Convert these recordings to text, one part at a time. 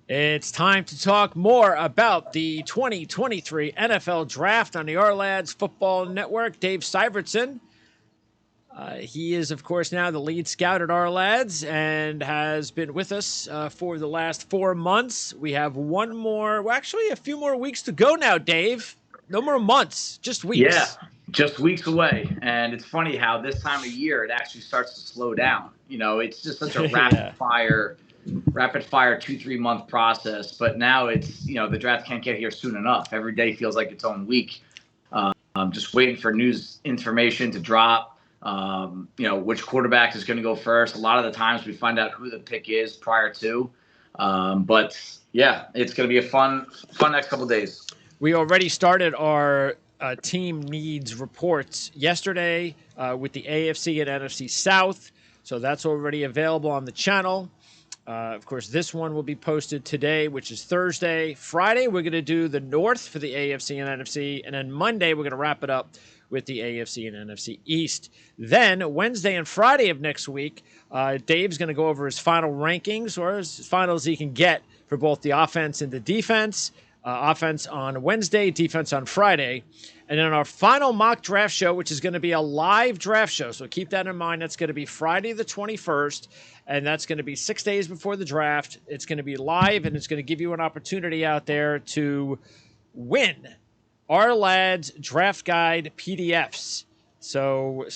It's time to talk more about the 2023 NFL Draft on the Ourlads Football Network. Dave Syvertsen. He is, of course, now the lead scout at Ourlads and has been with us for the last 4 months. We have a few more weeks to go now, Dave. No more months, just weeks. Yeah, just weeks away. And it's funny how this time of year it actually starts to slow down. It's just such a rapid fire 2-3 month process. But now it's, the draft can't get here soon enough. Every day feels like its own week. Just waiting for news information to drop. Which quarterback is going to go first. A lot of the times we find out who the pick is prior to. But yeah, it's going to be a fun next couple of days. We already started our team needs reports yesterday with the AFC and NFC South. So that's already available on the channel. Of course, this one will be posted today, which is Thursday. Friday, we're going to do the North for the AFC and NFC. And then Monday, we're going to wrap it up with the AFC and NFC East. Then Wednesday and Friday of next week, Dave's going to go over his final rankings, or as final as he can get for both the offense and the defense. Offense on Wednesday, defense on Friday. And then our final mock draft show, which is going to be a live draft show. So keep that in mind. That's going to be Friday the 21st. And that's going to be 6 days before the draft. It's going to be live, and it's going to give you an opportunity out there to win our lads draft guide PDFs. So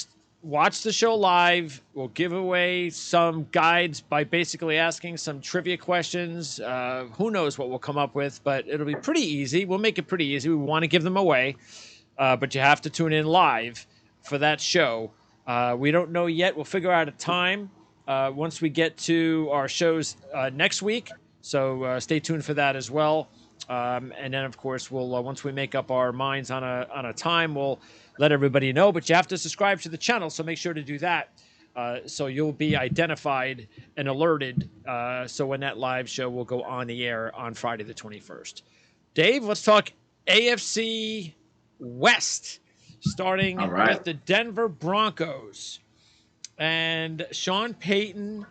watch the show live. We'll give away some guides by basically asking some trivia questions. Who knows what we'll come up with, but it'll be pretty easy. We'll make it pretty easy. We want to give them away, but you have to tune in live for that show. We don't know yet. We'll figure out a time once we get to our shows next week. So stay tuned for that as well. And then, of course, we'll once we make up our minds on a time, we'll let everybody know. But you have to subscribe to the channel, so make sure to do that. So you'll be identified and alerted. So when that live show will go on the air on Friday the 21st. Dave, let's talk AFC West, starting with the Denver Broncos. And Sean Payton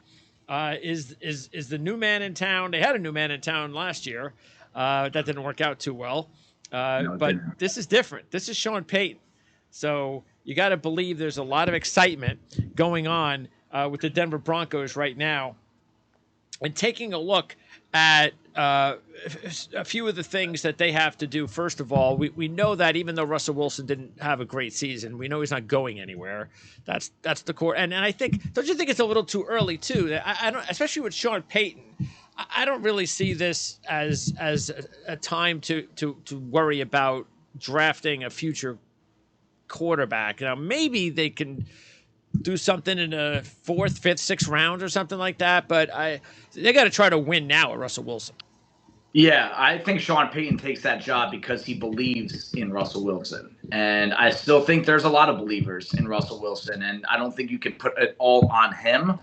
is the new man in town. They had a new man in town last year. That didn't work out too well. But this is different. This is Sean Payton. So you got to believe there's a lot of excitement going on with the Denver Broncos right now. And taking a look at a few of the things that they have to do. First of all, we know that even though Russell Wilson didn't have a great season, we know he's not going anywhere. That's the core. And I think, don't you think it's a little too early too? I don't, especially with Sean Payton. I don't really see this as a time to worry about drafting a future quarterback. Now, maybe they can do something in the 4th, 5th, 6th round or something like that, but they got to try to win now with Russell Wilson. Yeah, I think Sean Payton takes that job because he believes in Russell Wilson. And I still think there's a lot of believers in Russell Wilson, and I don't think you can put it all on him.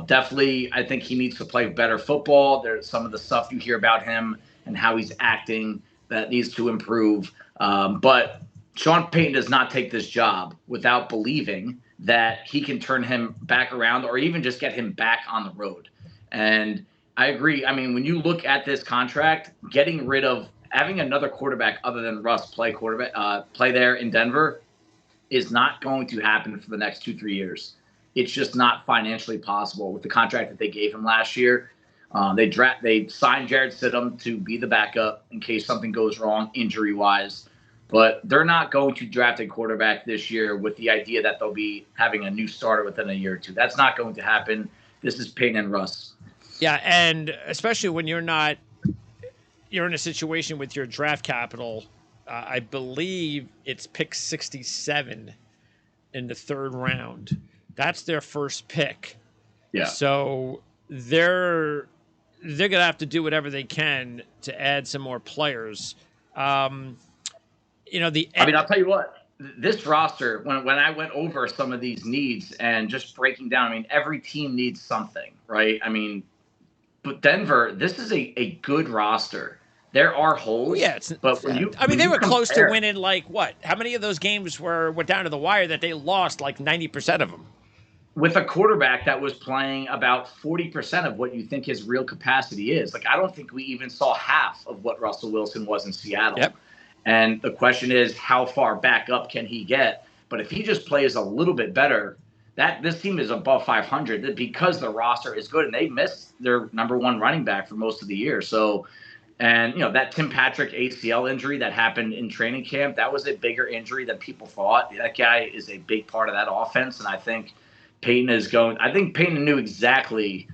Definitely, I think he needs to play better football. There's some of the stuff you hear about him and how he's acting that needs to improve. But Sean Payton does not take this job without believing that he can turn him back around or even just get him back on the road. And I agree. I mean, when you look at this contract, getting rid of having another quarterback other than Russ play there in Denver is not going to happen for the next 2-3 years. It's just not financially possible with the contract that they gave him last year. They signed Jared Stidham to be the backup in case something goes wrong injury-wise. But they're not going to draft a quarterback this year with the idea that they'll be having a new starter within a year or two. That's not going to happen. This is Payton and Russ. Yeah, and especially when you're in a situation with your draft capital, I believe it's pick 67 in the 3rd round. That's their first pick. Yeah. So they're going to have to do whatever they can to add some more players. I'll tell you what, this roster, when I went over some of these needs and just breaking down, every team needs something, right? But Denver, this is a good roster. There are holes. Yeah, they were close to winning, how many of those games went down to the wire that they lost 90% of them? with a quarterback that was playing about 40% of what you think his real capacity is. Like, I don't think we even saw half of what Russell Wilson was in Seattle. Yep. And the question is, how far back up can he get? But if he just plays a little bit better, that this team is above 500 because the roster is good, and they missed their number one running back for most of the year. So, and that Tim Patrick ACL injury that happened in training camp, that was a bigger injury than people thought. That guy is a big part of that offense, and I think Peyton knew exactly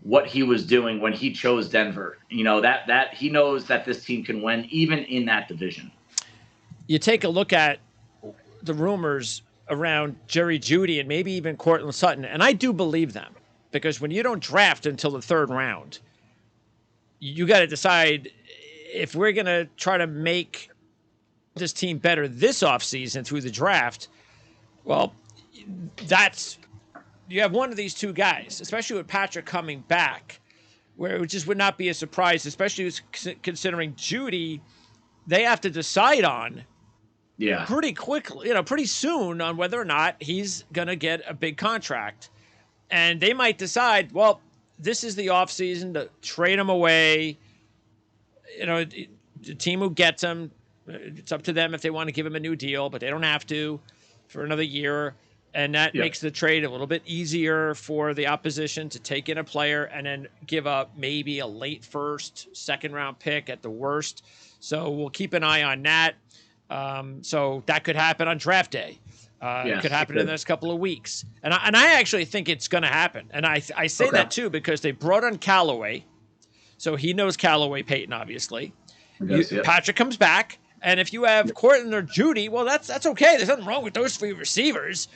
what he was doing when he chose Denver. That he knows that this team can win even in that division. You take a look at the rumors around Jerry Jeudy and maybe even Courtland Sutton, and I do believe them, because when you don't draft until the third round, you got to decide if we're going to try to make this team better this offseason through the draft. Well, you have one of these two guys, especially with Patrick coming back, where it just would not be a surprise, especially considering Jeudy, they have to decide on pretty quickly, pretty soon, on whether or not he's going to get a big contract. And they might decide, well, this is the offseason to trade him away. The team who gets him, it's up to them if they want to give him a new deal, but they don't have to for another year. And that makes the trade a little bit easier for the opposition to take in a player and then give up maybe a late first, second round pick at the worst. So we'll keep an eye on that. So that could happen on draft day. It could happen in the next couple of weeks. And I actually think it's going to happen. And I say that too because they brought on Callaway. So he knows Callaway, Peyton, obviously. Patrick comes back. And if you have Courtland or Jeudy, well, that's okay. There's nothing wrong with those three receivers.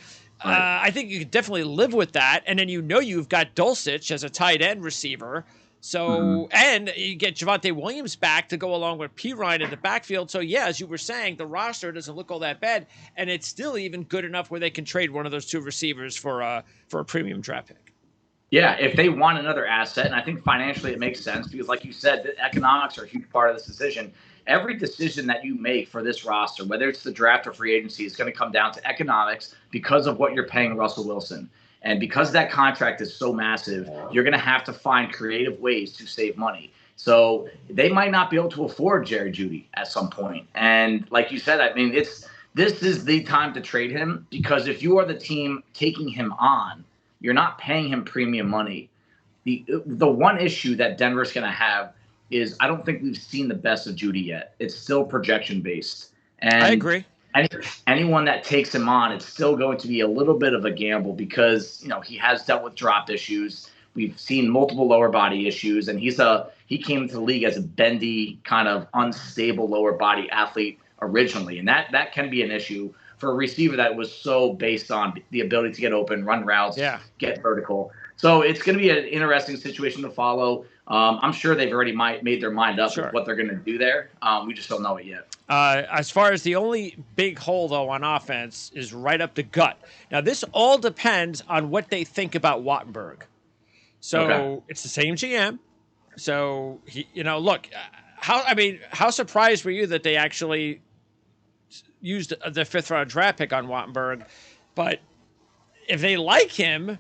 Right. I think you could definitely live with that. And then you've got Dulcich as a tight end receiver. So, and you get Javonte Williams back to go along with P. Ryan in the backfield. So, as you were saying, the roster doesn't look all that bad. And it's still even good enough where they can trade one of those two receivers for a premium draft pick. Yeah, if they want another asset, and I think financially it makes sense because, like you said, the economics are a huge part of this decision. Every decision that you make for this roster, whether it's the draft or free agency, is going to come down to economics because of what you're paying Russell Wilson. And because that contract is so massive, you're going to have to find creative ways to save money. So they might not be able to afford Jerry Jeudy at some point. And like you said, I mean, this is the time to trade him because if you are the team taking him on, you're not paying him premium money. The one issue that Denver's going to have is I don't think we've seen the best of Jeudy yet. It's still projection based. And I agree. Anyone that takes him on, it's still going to be a little bit of a gamble because, he has dealt with drop issues. We've seen multiple lower body issues, and he came into the league as a bendy, kind of unstable lower body athlete originally. And that can be an issue for a receiver that was so based on the ability to get open, run routes, get vertical. So it's going to be an interesting situation to follow. I'm sure they've already made their mind up with what they're going to do there. We just don't know it yet. As far as the only big hole, though, on offense is right up the gut. Now, this all depends on what they think about Wattenberg. So it's the same GM. So, look, how surprised were you that they actually used the fifth-round draft pick on Wattenberg? But if they like him,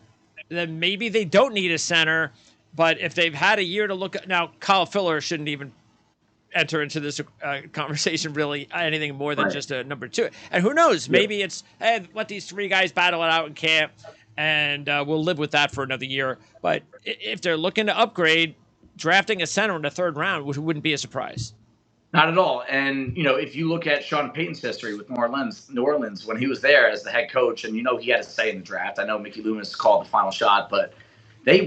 then maybe they don't need a center. But if they've had a year to look at now, Kyle Fuller shouldn't even enter into this conversation really anything more than just a number two. And who knows? Maybe it's let these three guys battle it out in camp, and we'll live with that for another year. But if they're looking to upgrade, drafting a center in the third round wouldn't be a surprise. Not at all. And, if you look at Sean Payton's history with New Orleans, when he was there as the head coach, and, he had a say in the draft. I know Mickey Loomis called the final shot, but they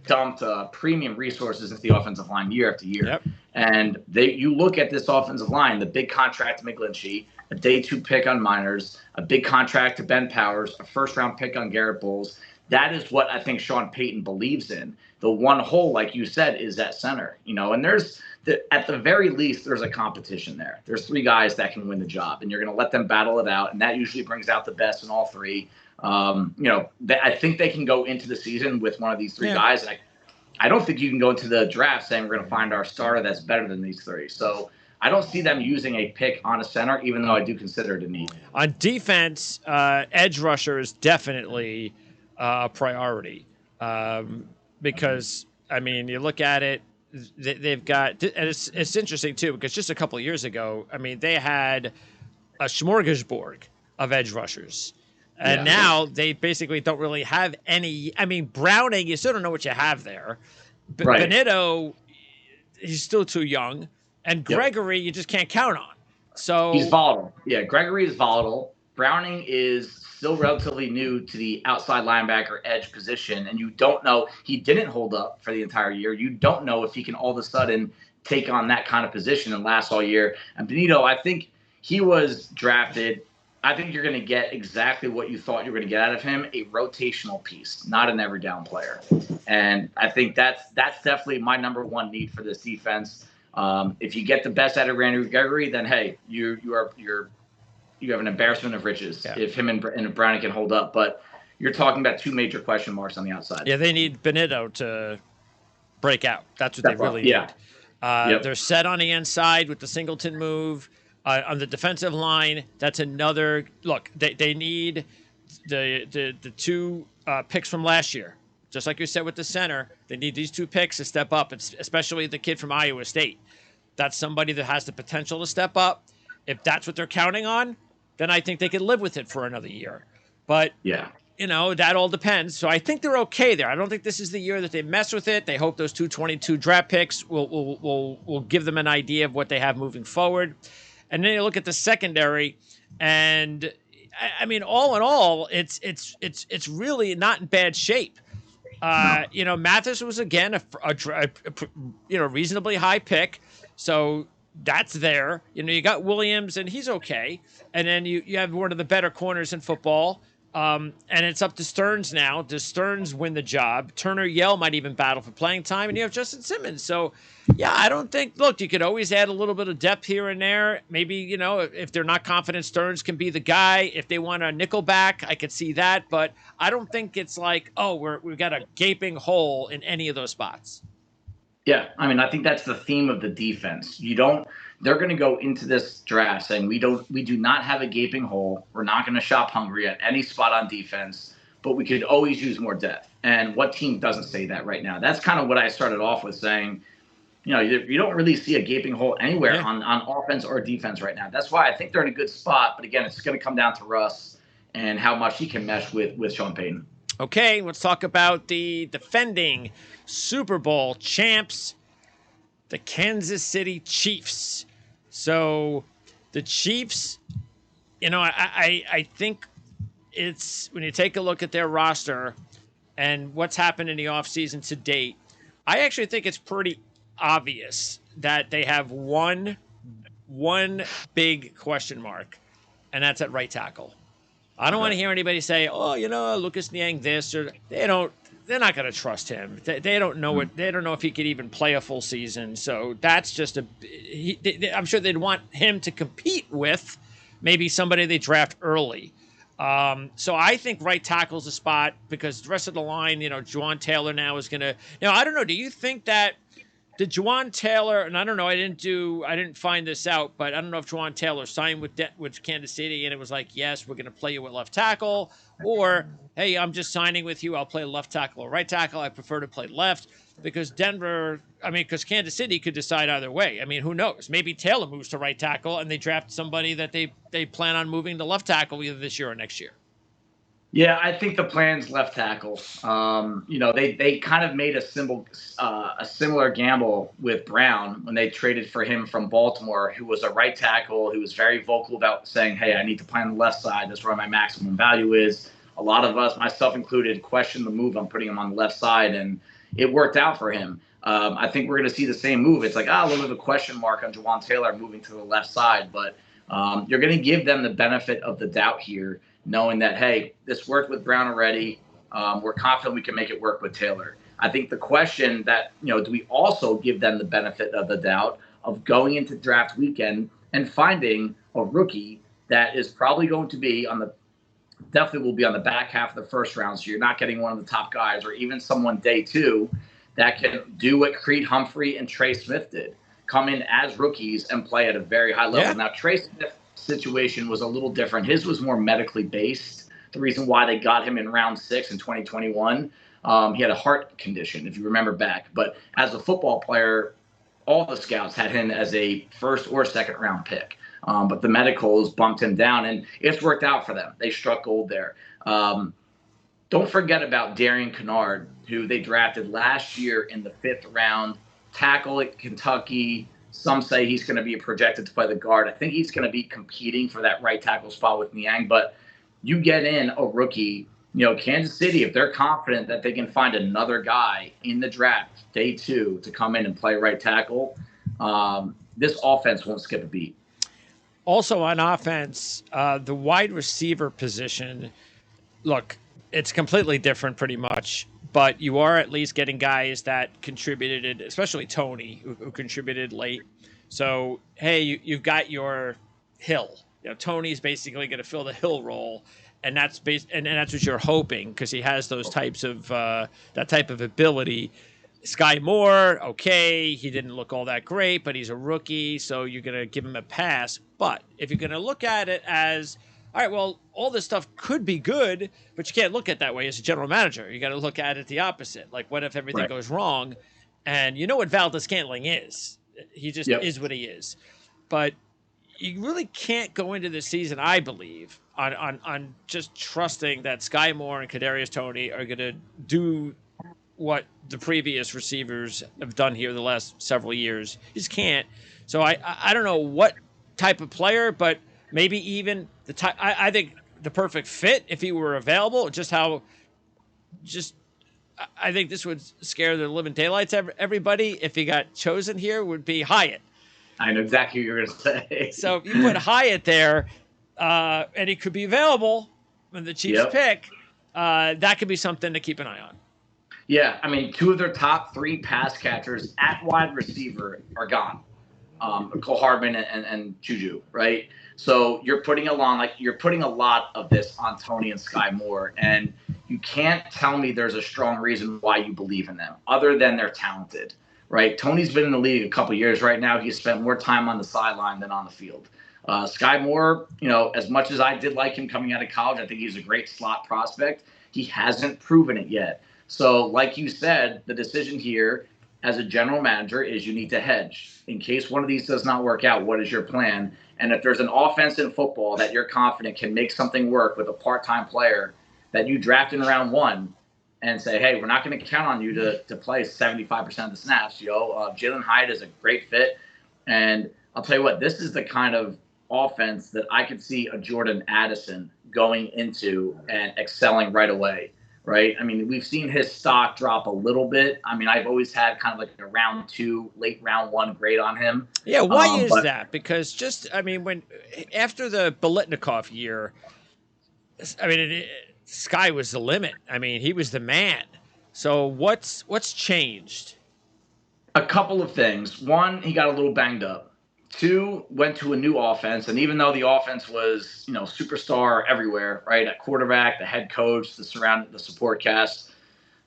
dumped premium resources into the offensive line year after year. Yep. And you look at this offensive line, the big contract to McGlinchey, a day 2 pick on Miners, a big contract to Ben Powers, a first-round pick on Garrett Bowles. That is what I think Sean Payton believes in. The one hole, like you said, is at center. And at the very least, there's a competition there. There's 3 guys that can win the job, and you're going to let them battle it out, and that usually brings out the best in all 3. I think they can go into the season with one of these 3 guys. And I don't think you can go into the draft saying we're going to find our starter that's better than these 3. So I don't see them using a pick on a center, even though I do consider it a need. On defense, edge rusher is definitely a priority because, I mean, you look at it, they've got, and it's interesting too, because just a couple of years ago, I mean, they had a smorgasbord of edge rushers. And now they basically don't really have any. I mean, Browning, you still don't know what you have there. Right. Benito, he's still too young. And Gregory, you just can't count on. So he's volatile. Yeah, Gregory is volatile. Browning is still relatively new to the outside linebacker edge position, and you don't know. He didn't hold up for the entire year. You don't know if he can all of a sudden take on that kind of position and last all year. And Benito, I think he was drafted. I think you're going to get exactly what you thought you were going to get out of him, a rotational piece, not an every down player. And I think that's definitely my number one need for this defense. If you get the best out of Randy Gregory, then hey, you have an embarrassment of riches if him and Browning can hold up. But you're talking about two major question marks on the outside. Yeah, they need Benito to break out. That's what they really need. They're set on the inside with the Singleton move. On the defensive line, that's another look. They need the two picks from last year. Just like you said with the center, they need these two picks to step up, especially the kid from Iowa State. That's somebody that has the potential to step up. If that's what they're counting on, then I think they could live with it for another year. But, that all depends. So I think they're okay there. I don't think this is the year that they mess with it. They hope those 222 draft picks will give them an idea of what they have moving forward. And then you look at the secondary, and, I mean, all in all, it's really not in bad shape. Mathis was again a reasonably high pick, so that's there. You got Williams, and he's okay, and then you have one of the better corners in football, and it's up to Stearns now. Does Stearns win the job? Turner Yell might even battle for playing time, and you have Justin Simmons. So, I don't think. Look, you could always add a little bit of depth here and there. Maybe if they're not confident Stearns can be the guy. If they want a nickel back, I could see that, but I don't think it's like, we've got a gaping hole in any of those spots. Yeah, I mean, I think that's the theme of the defense. They're going to go into this draft saying we do not have a gaping hole. We're not going to shop hungry at any spot on defense, but we could always use more depth. And what team doesn't say that right now? That's kind of what I started off with saying. You don't really see a gaping hole anywhere on offense or defense right now. That's why I think they're in a good spot. But again, it's going to come down to Russ and how much he can mesh with Sean Payton. Okay, let's talk about the defending Super Bowl champs, the Kansas City Chiefs. So the Chiefs, I think it's when you take a look at their roster and what's happened in the offseason to date, I actually think it's pretty obvious that they have one big question mark, and that's at right tackle. I don't want to hear anybody say, Lucas Niang this, or they're not going to trust him. They don't know it. They don't know if he could even play a full season. So that's just I'm sure they'd want him to compete with maybe somebody they draft early. So I think right tackle's a spot because the rest of the line, Juwan Taylor now is going to. Now I don't know. Do you think that did Juwan Taylor? And I don't know. I didn't find this out, but I don't know if Juwan Taylor signed with Kansas City and it was like, yes, we're going to play you at left tackle, or hey, I'm just signing with you. I'll play left tackle or right tackle. I prefer to play left because because Kansas City could decide either way. I mean, who knows? Maybe Taylor moves to right tackle and they draft somebody that they plan on moving to left tackle either this year or next year. Yeah, I think the plan's left tackle. They kind of made a similar gamble with Brown when they traded for him from Baltimore, who was a right tackle, who was very vocal about saying, hey, I need to play on the left side. That's where my maximum value is. A lot of us, myself included, questioned the move on putting him on the left side, and it worked out for him. I think we're going to see the same move. It's like, a little bit of a question mark on Juwan Taylor moving to the left side, but you're going to give them the benefit of the doubt here, knowing that, hey, this worked with Brown already. We're confident we can make it work with Taylor. I think the question that, do we also give them the benefit of the doubt of going into draft weekend and finding a rookie that is probably going to be definitely will be on the back half of the first round. So you're not getting one of the top guys or even someone day two that can do what Creed Humphrey and Trey Smith did. come in as rookies and play at a very high level. Yeah. Now, Trey Smith's situation was a little different. His was more medically based. The reason why they got him in round 6 in 2021, he had a heart condition, if you remember back. But as a football player, all the scouts had him as a first or second round pick. But the medicals bumped him down, and it's worked out for them. They struck gold there. Don't forget about Darian Kennard, who they drafted last year in the 5th round, tackle at Kentucky. Some say he's going to be projected to play the guard. I think he's going to be competing for that right tackle spot with Niang. But you get in a rookie, Kansas City, if they're confident that they can find another guy in the draft, day 2, to come in and play right tackle, this offense won't skip a beat. Also on offense, the wide receiver position, look, it's completely different pretty much, but you are at least getting guys that contributed, especially Tony, who contributed late. So, hey, you've got your Hill. Tony's basically going to fill the Hill role, and that's that's what you're hoping, because he has those types of that type of ability. Sky Moore, okay, he didn't look all that great, but he's a rookie, so you're going to give him a pass. But if you're going to look at it as, all right, well, all this stuff could be good, but you can't look at it that way as a general manager. You got to look at it the opposite. Like, what if everything goes wrong? And you know what Valdez-Scantling is. He just is what he is. But you really can't go into this season, I believe, on just trusting that Sky Moore and Kadarius Toney are going to do what the previous receivers have done here the last several years. You just can't. So I don't know what type of player, but maybe even the type. I think the perfect fit, if he were available, I think this would scare the living daylights everybody if he got chosen here, would be Hyatt. I know exactly what you're going to say. So if you put Hyatt there, and he could be available when the Chiefs pick, that could be something to keep an eye on. Yeah, I mean, 2 of their top 3 pass catchers at wide receiver are gone. Cole Hardman and Juju, right? So you're putting a lot of this on Tony and Sky Moore, and you can't tell me there's a strong reason why you believe in them, other than they're talented, right? Tony's been in the league a couple years right now. He's spent more time on the sideline than on the field. Sky Moore, as much as I did like him coming out of college, I think he's a great slot prospect. He hasn't proven it yet. So, like you said, the decision here as a general manager is you need to hedge. In case one of these does not work out, what is your plan? And if there's an offense in football that you're confident can make something work with a part-time player that you draft in round 1 and say, hey, we're not going to count on you to play 75% of the snaps, Jalen Hyatt is a great fit. And I'll tell you what, this is the kind of offense that I could see a Jordan Addison going into and excelling right away. Right. I mean, we've seen his stock drop a little bit. I mean, I've always had kind of like a round 2, late round 1 grade on him. Yeah. Why is that? Because when after the Biletnikoff year, Sky was the limit. I mean, he was the man. So what's changed? A couple of things. 1, he got a little banged up. 2, went to a new offense, and even though the offense was, superstar everywhere, right, at quarterback, the head coach, the support cast,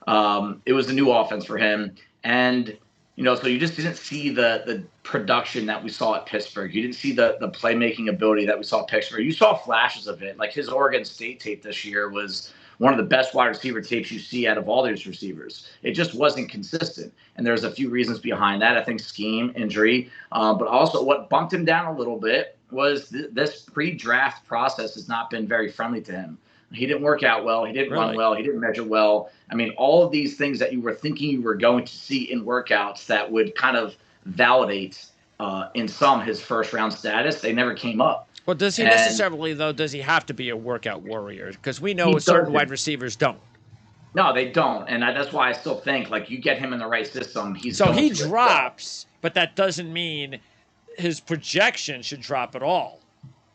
it was a new offense for him. And, so you just didn't see the production that we saw at Pittsburgh. You didn't see the playmaking ability that we saw at Pittsburgh. You saw flashes of it. Like his Oregon State tape this year was one of the best wide receiver tapes you see out of all these receivers. It just wasn't consistent. And there's a few reasons behind that. I think scheme, injury, but also what bumped him down a little bit was this pre-draft process has not been very friendly to him. He didn't work out well. He didn't run well. He didn't measure well. I mean, all of these things that you were thinking you were going to see in workouts that would kind of validate in some his first round status, they never came up. Well, does he necessarily, though, does he have to be a workout warrior? Because we know certain wide receivers don't. No, they don't. And that's why I still think, like, you get him in the right system. He drops, but that doesn't mean his projection should drop at all.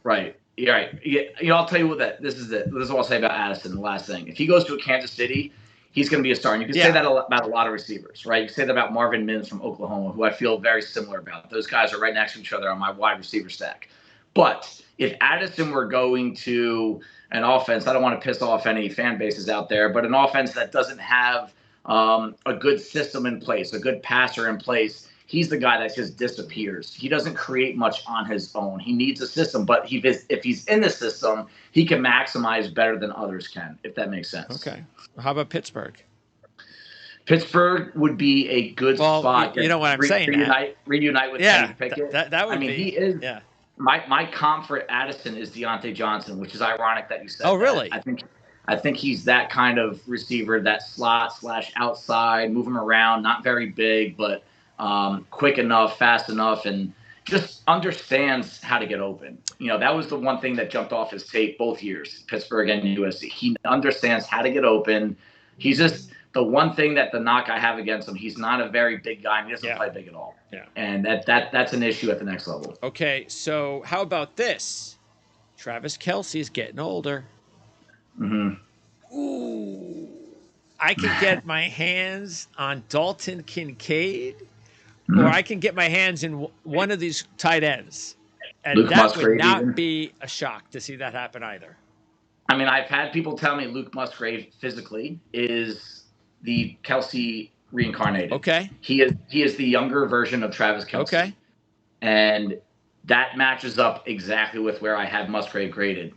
Right. Yeah, right. Yeah, I'll tell you what this is what I'll say about Addison, the last thing. If he goes to a Kansas City, he's going to be a star. And you can say that about a lot of receivers, right? You can say that about Marvin Mims from Oklahoma, who I feel very similar about. Those guys are right next to each other on my wide receiver stack. But if Addison were going to an offense, I don't want to piss off any fan bases out there, but an offense that doesn't have a good system in place, a good passer in place, he's the guy that just disappears. He doesn't create much on his own. He needs a system, but if he's in the system, he can maximize better than others can, if that makes sense. Okay. How about Pittsburgh? Pittsburgh would be a good spot. You know what I'm saying. Reunite with Kenny Pickett. That would be. He is. Yeah. My comp for Addison is Deontay Johnson, which is ironic that you said. Oh, really? I think he's that kind of receiver, that slot / outside, move him around, not very big, but quick enough, fast enough, and just understands how to get open. That was the one thing that jumped off his tape both years, Pittsburgh and USC. He understands how to get open. He's just the one thing that the knock I have against him, he's not a very big guy. And he doesn't play big at all. Yeah. And that's an issue at the next level. Okay, so how about this? Travis Kelce's getting older. Mm-hmm. Ooh. I can get my hands on Dalton Kincaid, or I can get my hands in one of these tight ends. And Luke that Musgrave would not even. be a shock to see that happen either. I mean, I've had people tell me Luke Musgrave physically is the Kelce reincarnated. Okay. He is the younger version of Travis Kelce. Okay. And that matches up exactly with where I have Musgrave graded.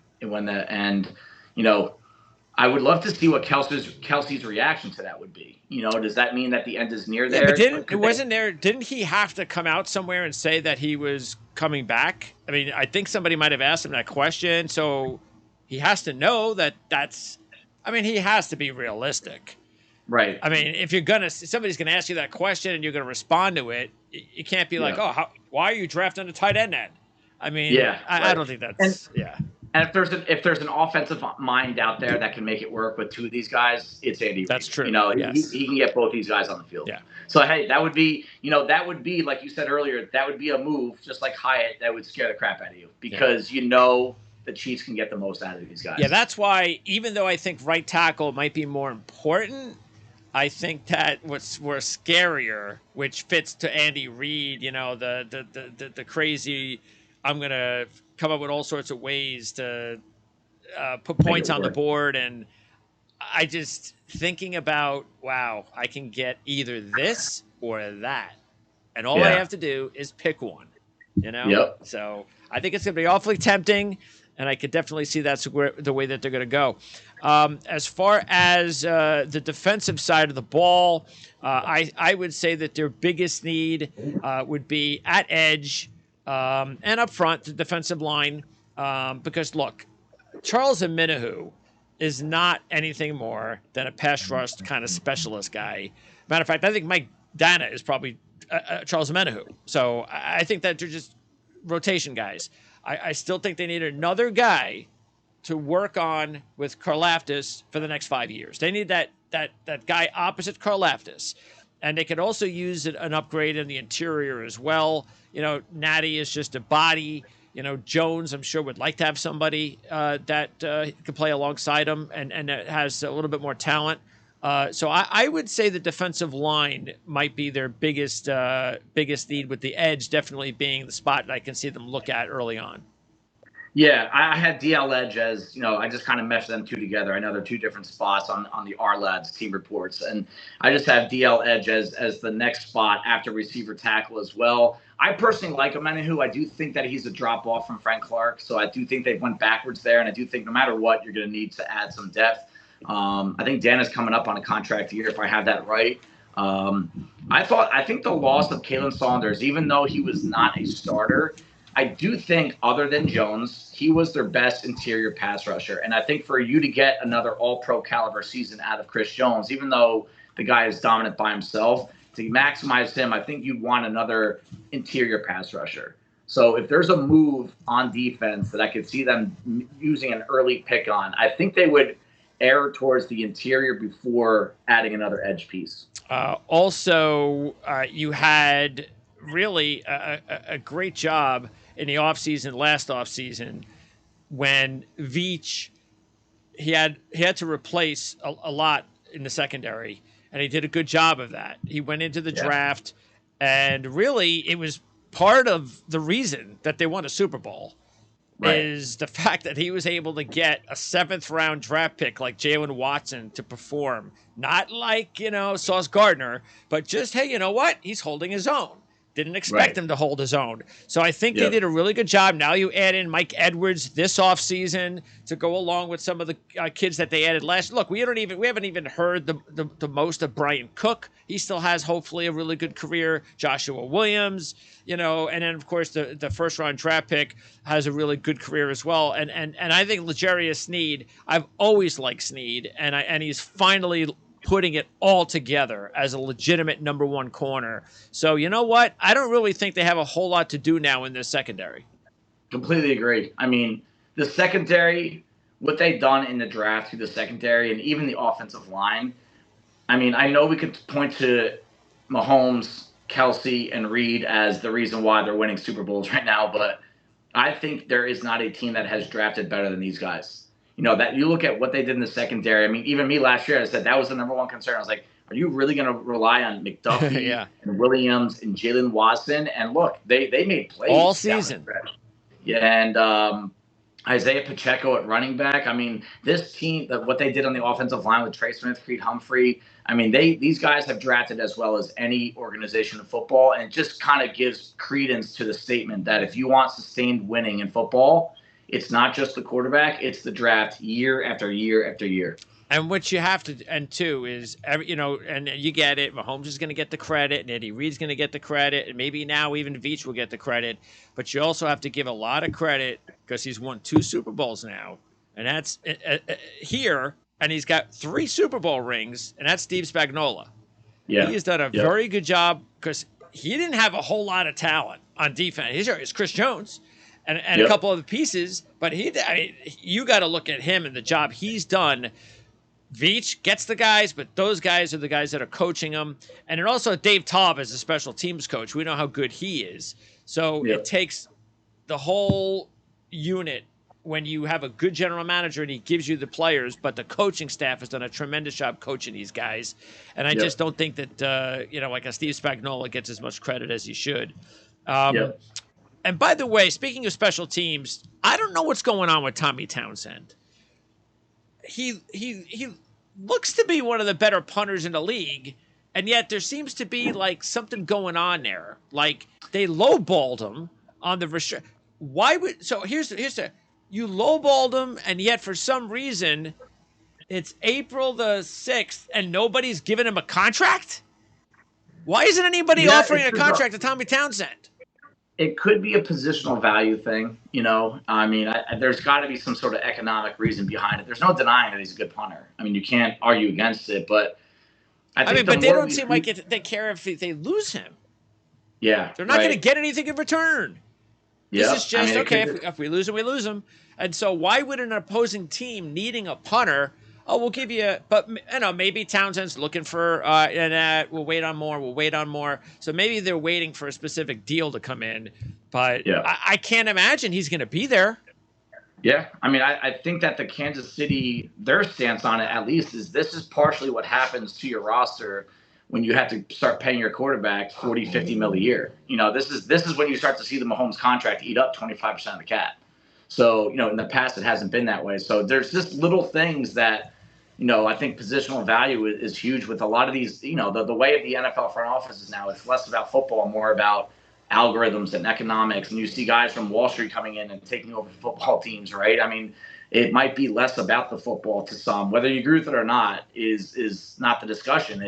I would love to see what Kelce's reaction to that would be. Does that mean that the end is near there? Yeah, but didn't he have to come out somewhere and say that he was coming back? I mean, I think somebody might have asked him that question, so he has to know he has to be realistic. Right. I mean, if somebody's going to ask you that question and you're going to respond to it, you can't be like, why are you drafting a tight end then? I mean, I don't think that's, And if there's an offensive mind out there that can make it work with two of these guys, it's Andy Reid. That's true. He can get both these guys on the field. Yeah. So hey, that would be like you said earlier, that would be a move just like Hyatt that would scare the crap out of you because the Chiefs can get the most out of these guys. Yeah, that's why even though I think right tackle might be more important, I think that what's more scarier, which fits to Andy Reid, the crazy, I'm gonna come up with all sorts of ways to put points on the board, and I just thinking about, wow, I can get either this or that, and all I have to do is pick one, Yep. So I think it's gonna be awfully tempting, and I could definitely see that's the way that they're gonna go. As far as the defensive side of the ball, I would say that their biggest need would be at edge. And up front, the defensive line, because look, Charles Omenihu is not anything more than a pass rush kind of specialist guy. Matter of fact, I think Mike Dana is probably Charles Omenihu. So I think that they're just rotation guys. I still think they need another guy to work on with Karlaftis for the next 5 years. They need that guy opposite Karlaftis. And they could also use an upgrade in the interior as well. Natty is just a body. Jones, I'm sure, would like to have somebody that could play alongside him and that has a little bit more talent. So I would say the defensive line might be their biggest need, with the edge definitely being the spot that I can see them look at early on. Yeah, I had DL Edge as, I just kind of meshed them two together. I know they're two different spots on the R-Lads team reports. And I just have DL Edge as the next spot after receiver tackle as well. I personally like Omenihu. I do think that he's a drop-off from Frank Clark. So I do think they went backwards there. And I do think no matter what, you're going to need to add some depth. I think Dana's coming up on a contract year, if I have that right. I think the loss of Kalen Saunders, even though he was not a starter, I do think, other than Jones, he was their best interior pass rusher. And I think for you to get another all-pro caliber season out of Chris Jones, even though the guy is dominant by himself, to maximize him, I think you'd want another interior pass rusher. So if there's a move on defense that I could see them using an early pick on, I think they would err towards the interior before adding another edge piece. Also, you had really a great job in the last offseason, when Veach, he had to replace a lot in the secondary, and he did a good job of that. He went into the draft, and really it was part of the reason that they won a Super Bowl. Right. Is the fact that he was able to get a 7th round draft pick like Jalen Watson to perform. Not like, Sauce Gardner, but just, hey, you know what? He's holding his own. Didn't expect him to hold his own. So I think they did a really good job. Now you add in Mike Edwards this offseason to go along with some of the kids that they added last. Look, we haven't even heard the most of Brian Cook. He still has hopefully a really good career. Joshua Williams, and then of course the first round draft pick has a really good career as well. And I think L'Jarius Sneed, I've always liked Sneed, and he's finally putting it all together as a legitimate number one corner. So you know what? I don't really think they have a whole lot to do now in their secondary. Completely agree. I mean, the secondary, what they've done in the draft through the secondary and even the offensive line, I mean, I know we could point to Mahomes, Kelsey, and Reed as the reason why they're winning Super Bowls right now, but I think there is not a team that has drafted better than these guys. That you look at what they did in the secondary. I mean, even me last year, I said that was the number one concern. I was like, are you really going to rely on McDuffie and Williams and Jalen Watson? And look, they made plays all season. Yeah, and Isaiah Pacheco at running back. I mean, this team, what they did on the offensive line with Trey Smith, Creed Humphrey. I mean, these guys have drafted as well as any organization in football, and it just kind of gives credence to the statement that if you want sustained winning in football, it's not just the quarterback, it's the draft year after year after year. And what you have to, and two, is, and you get it, Mahomes is going to get the credit, and Eddie Reed's going to get the credit, and maybe now even Veach will get the credit. But you also have to give a lot of credit because he's won 2 Super Bowls now. And that's here, and he's got 3 Super Bowl rings, and that's Steve Spagnuolo. Yeah. He has done a very good job because he didn't have a whole lot of talent on defense. It's Chris Jones. And a couple other pieces, but you got to look at him and the job he's done. Veach gets the guys, but those guys are the guys that are coaching them. And then also Dave Taub is a special teams coach. We know how good he is. So it takes the whole unit when you have a good general manager and he gives you the players, but the coaching staff has done a tremendous job coaching these guys. And I just don't think that, like a Steve Spagnuolo gets as much credit as he should. And by the way, speaking of special teams, I don't know what's going on with Tommy Townsend. He looks to be one of the better punters in the league, and yet there seems to be like something going on there. Like they lowballed him on the Why would here's the you lowballed him, and yet for some reason it's April the 6th and nobody's giving him a contract? Why isn't anybody offering a contract to Tommy Townsend? It could be a positional value thing, I mean, there's got to be some sort of economic reason behind it. There's no denying that he's a good punter. I mean, you can't argue against it, but but they don't seem like they care if they lose him. Yeah, they're not going to get anything in return. This is just if we lose him, we lose him. And so, why would an opposing team needing a punter? Oh, we'll give you, but maybe Townsend's looking for, we'll wait on more. We'll wait on more. So maybe they're waiting for a specific deal to come in, but I can't imagine he's going to be there. Yeah, I mean, I think that the Kansas City, their stance on it at least is this is partially what happens to your roster when you have to start paying your quarterback $40, $50 million a year. This is when you start to see the Mahomes contract eat up 25% of the cap. So, in the past, it hasn't been that way. So there's just little things that, I think positional value is huge with a lot of these, the way of the NFL front offices now, it's less about football, more about algorithms and economics. And you see guys from Wall Street coming in and taking over football teams, right? I mean, it might be less about the football to some. Whether you agree with it or not is not the discussion.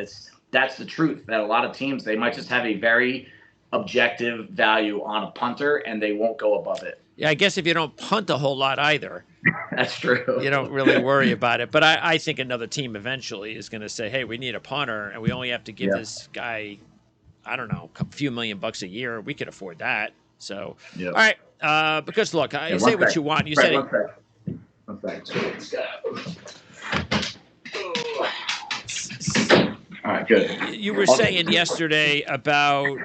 That's the truth, that a lot of teams, they might just have a very objective value on a punter and they won't go above it. Yeah, I guess if you don't punt a whole lot either. That's true. You don't really worry about it. But I think another team eventually is going to say, hey, we need a punter, and we only have to give this guy, I don't know, a few $1,000,000 a year. We could afford that. So, all right. Because, look, you say what you want. You said it. One all right, good. You were saying yesterday about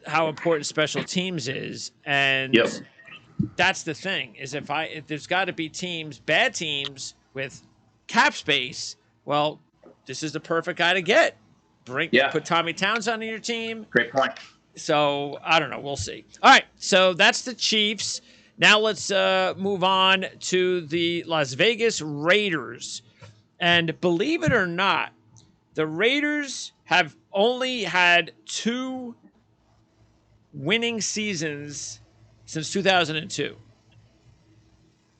how important special teams is, and that's the thing, is if there's got to be bad teams with cap space, well, this is the perfect guy to get. Put Tommy Townsend on your team. Great point. So, I don't know. We'll see. All right, so that's the Chiefs. Now let's move on to the Las Vegas Raiders. And believe it or not, the Raiders have only had 2 winning seasons since 2002.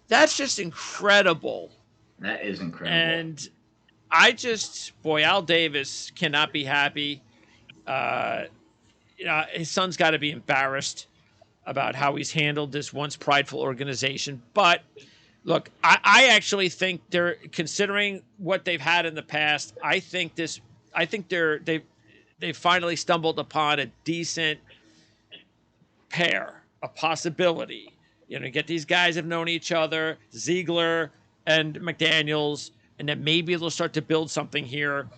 That's just incredible. That is incredible. And Al Davis cannot be happy. His son's got to be embarrassed about how he's handled this once prideful organization. But look, I actually think they're considering what they've had in the past. I think they've finally stumbled upon a decent pair, a possibility. Get these guys have known each other, Ziegler and McDaniels, and then maybe they'll start to build something here.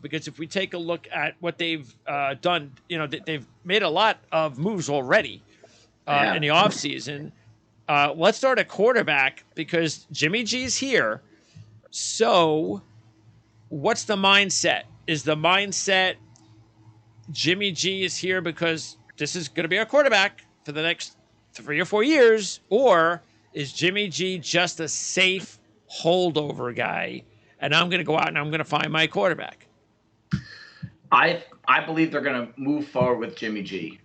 Because if we take a look at what they've done, they've made a lot of moves already in the offseason. Let's start at quarterback because Jimmy G's here. So what's the mindset? Is the mindset Jimmy G is here because this is going to be our quarterback for the next 3 or 4 years? Or is Jimmy G just a safe holdover guy and I'm going to go out and I'm going to find my quarterback? I believe they're going to move forward with Jimmy G.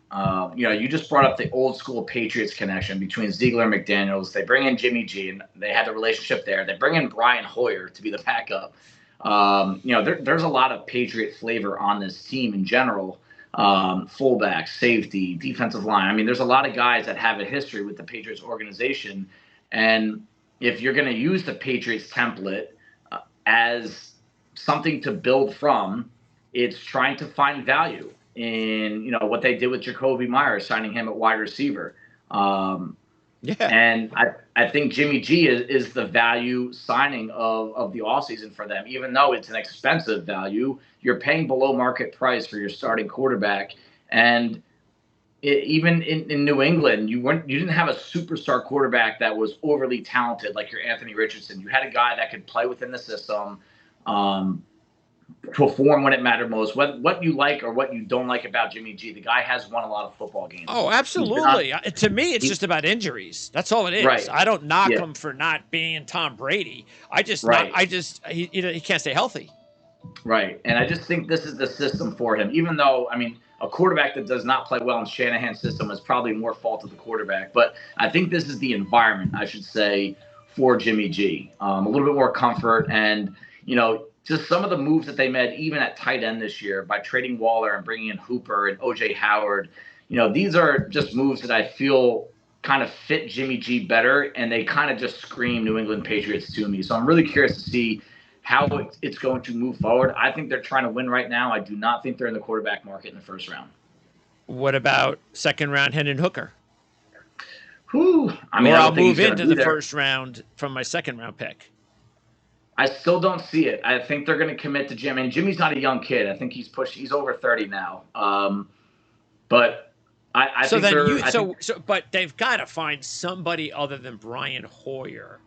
You just brought up the old school Patriots connection between Ziegler and McDaniels. They bring in Jimmy G, and they had the relationship there. They bring in Brian Hoyer to be the backup. There's a lot of Patriot flavor on this team in general. Fullback, safety, defensive line. I mean, there's a lot of guys that have a history with the Patriots organization. And if you're going to use the Patriots template as something to build from, it's trying to find value in, what they did with Jacoby Myers, signing him at wide receiver. And I think Jimmy G is the value signing of the offseason for them. Even though it's an expensive value, you're paying below market price for your starting quarterback. And even in New England, you didn't have a superstar quarterback that was overly talented like your Anthony Richardson. You had a guy that could play within the system, perform when it mattered most. What you like or what you don't like about Jimmy G, the guy has won a lot of football games. Oh, absolutely. To me, it's just about injuries. That's all it is. Right. I don't knock him for not being Tom Brady. He can't stay healthy. Right. And I just think this is the system for him. Even though, a quarterback that does not play well in Shanahan's system is probably more fault of the quarterback. But I think this is the environment, I should say, for Jimmy G. A little bit more comfort and, just some of the moves that they made, even at tight end this year, by trading Waller and bringing in Hooper and O.J. Howard. These are just moves that I feel kind of fit Jimmy G better, and they kind of just scream New England Patriots to me. So I'm really curious to see how it's going to move forward. I think they're trying to win right now. I do not think they're in the quarterback market in the first round. What about second round Hendon Hooker? I'll move into the first round from my second round pick. I still don't see it. I think they're going to commit to Jim. And Jimmy's not a young kid. I think he's over 30 now. But I think but they've got to find somebody other than Brian Hoyer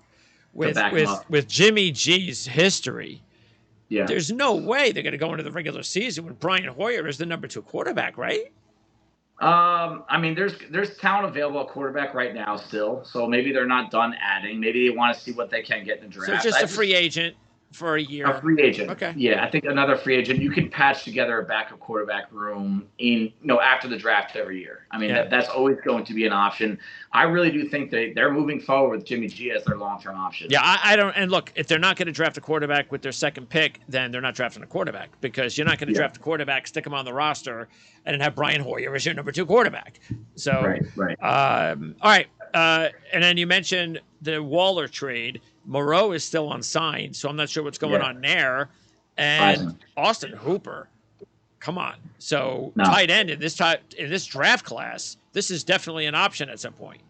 with Jimmy G's history. Yeah. There's no way they're going to go into the regular season when Brian Hoyer is the number 2 quarterback, right? There's talent available at quarterback right now still, so maybe they're not done adding. Maybe they want to see what they can get in the draft. So just a free agent for a year. A free agent. Okay. Yeah, I think another free agent. You can patch together a backup quarterback room after the draft every year. That's always going to be an option. I really do think they're moving forward with Jimmy G as their long-term option. Yeah, I don't. And look, if they're not going to draft a quarterback with their second pick, then they're not drafting a quarterback because you're not going to draft a quarterback, stick him on the roster, and then have Brian Hoyer as your number 2 quarterback. So, right. All right. And then you mentioned the Waller trade. Moreau is still unsigned, so I'm not sure what's going on there. And Austin Hooper, come on. So tight end in this draft class, this is definitely an option at some point.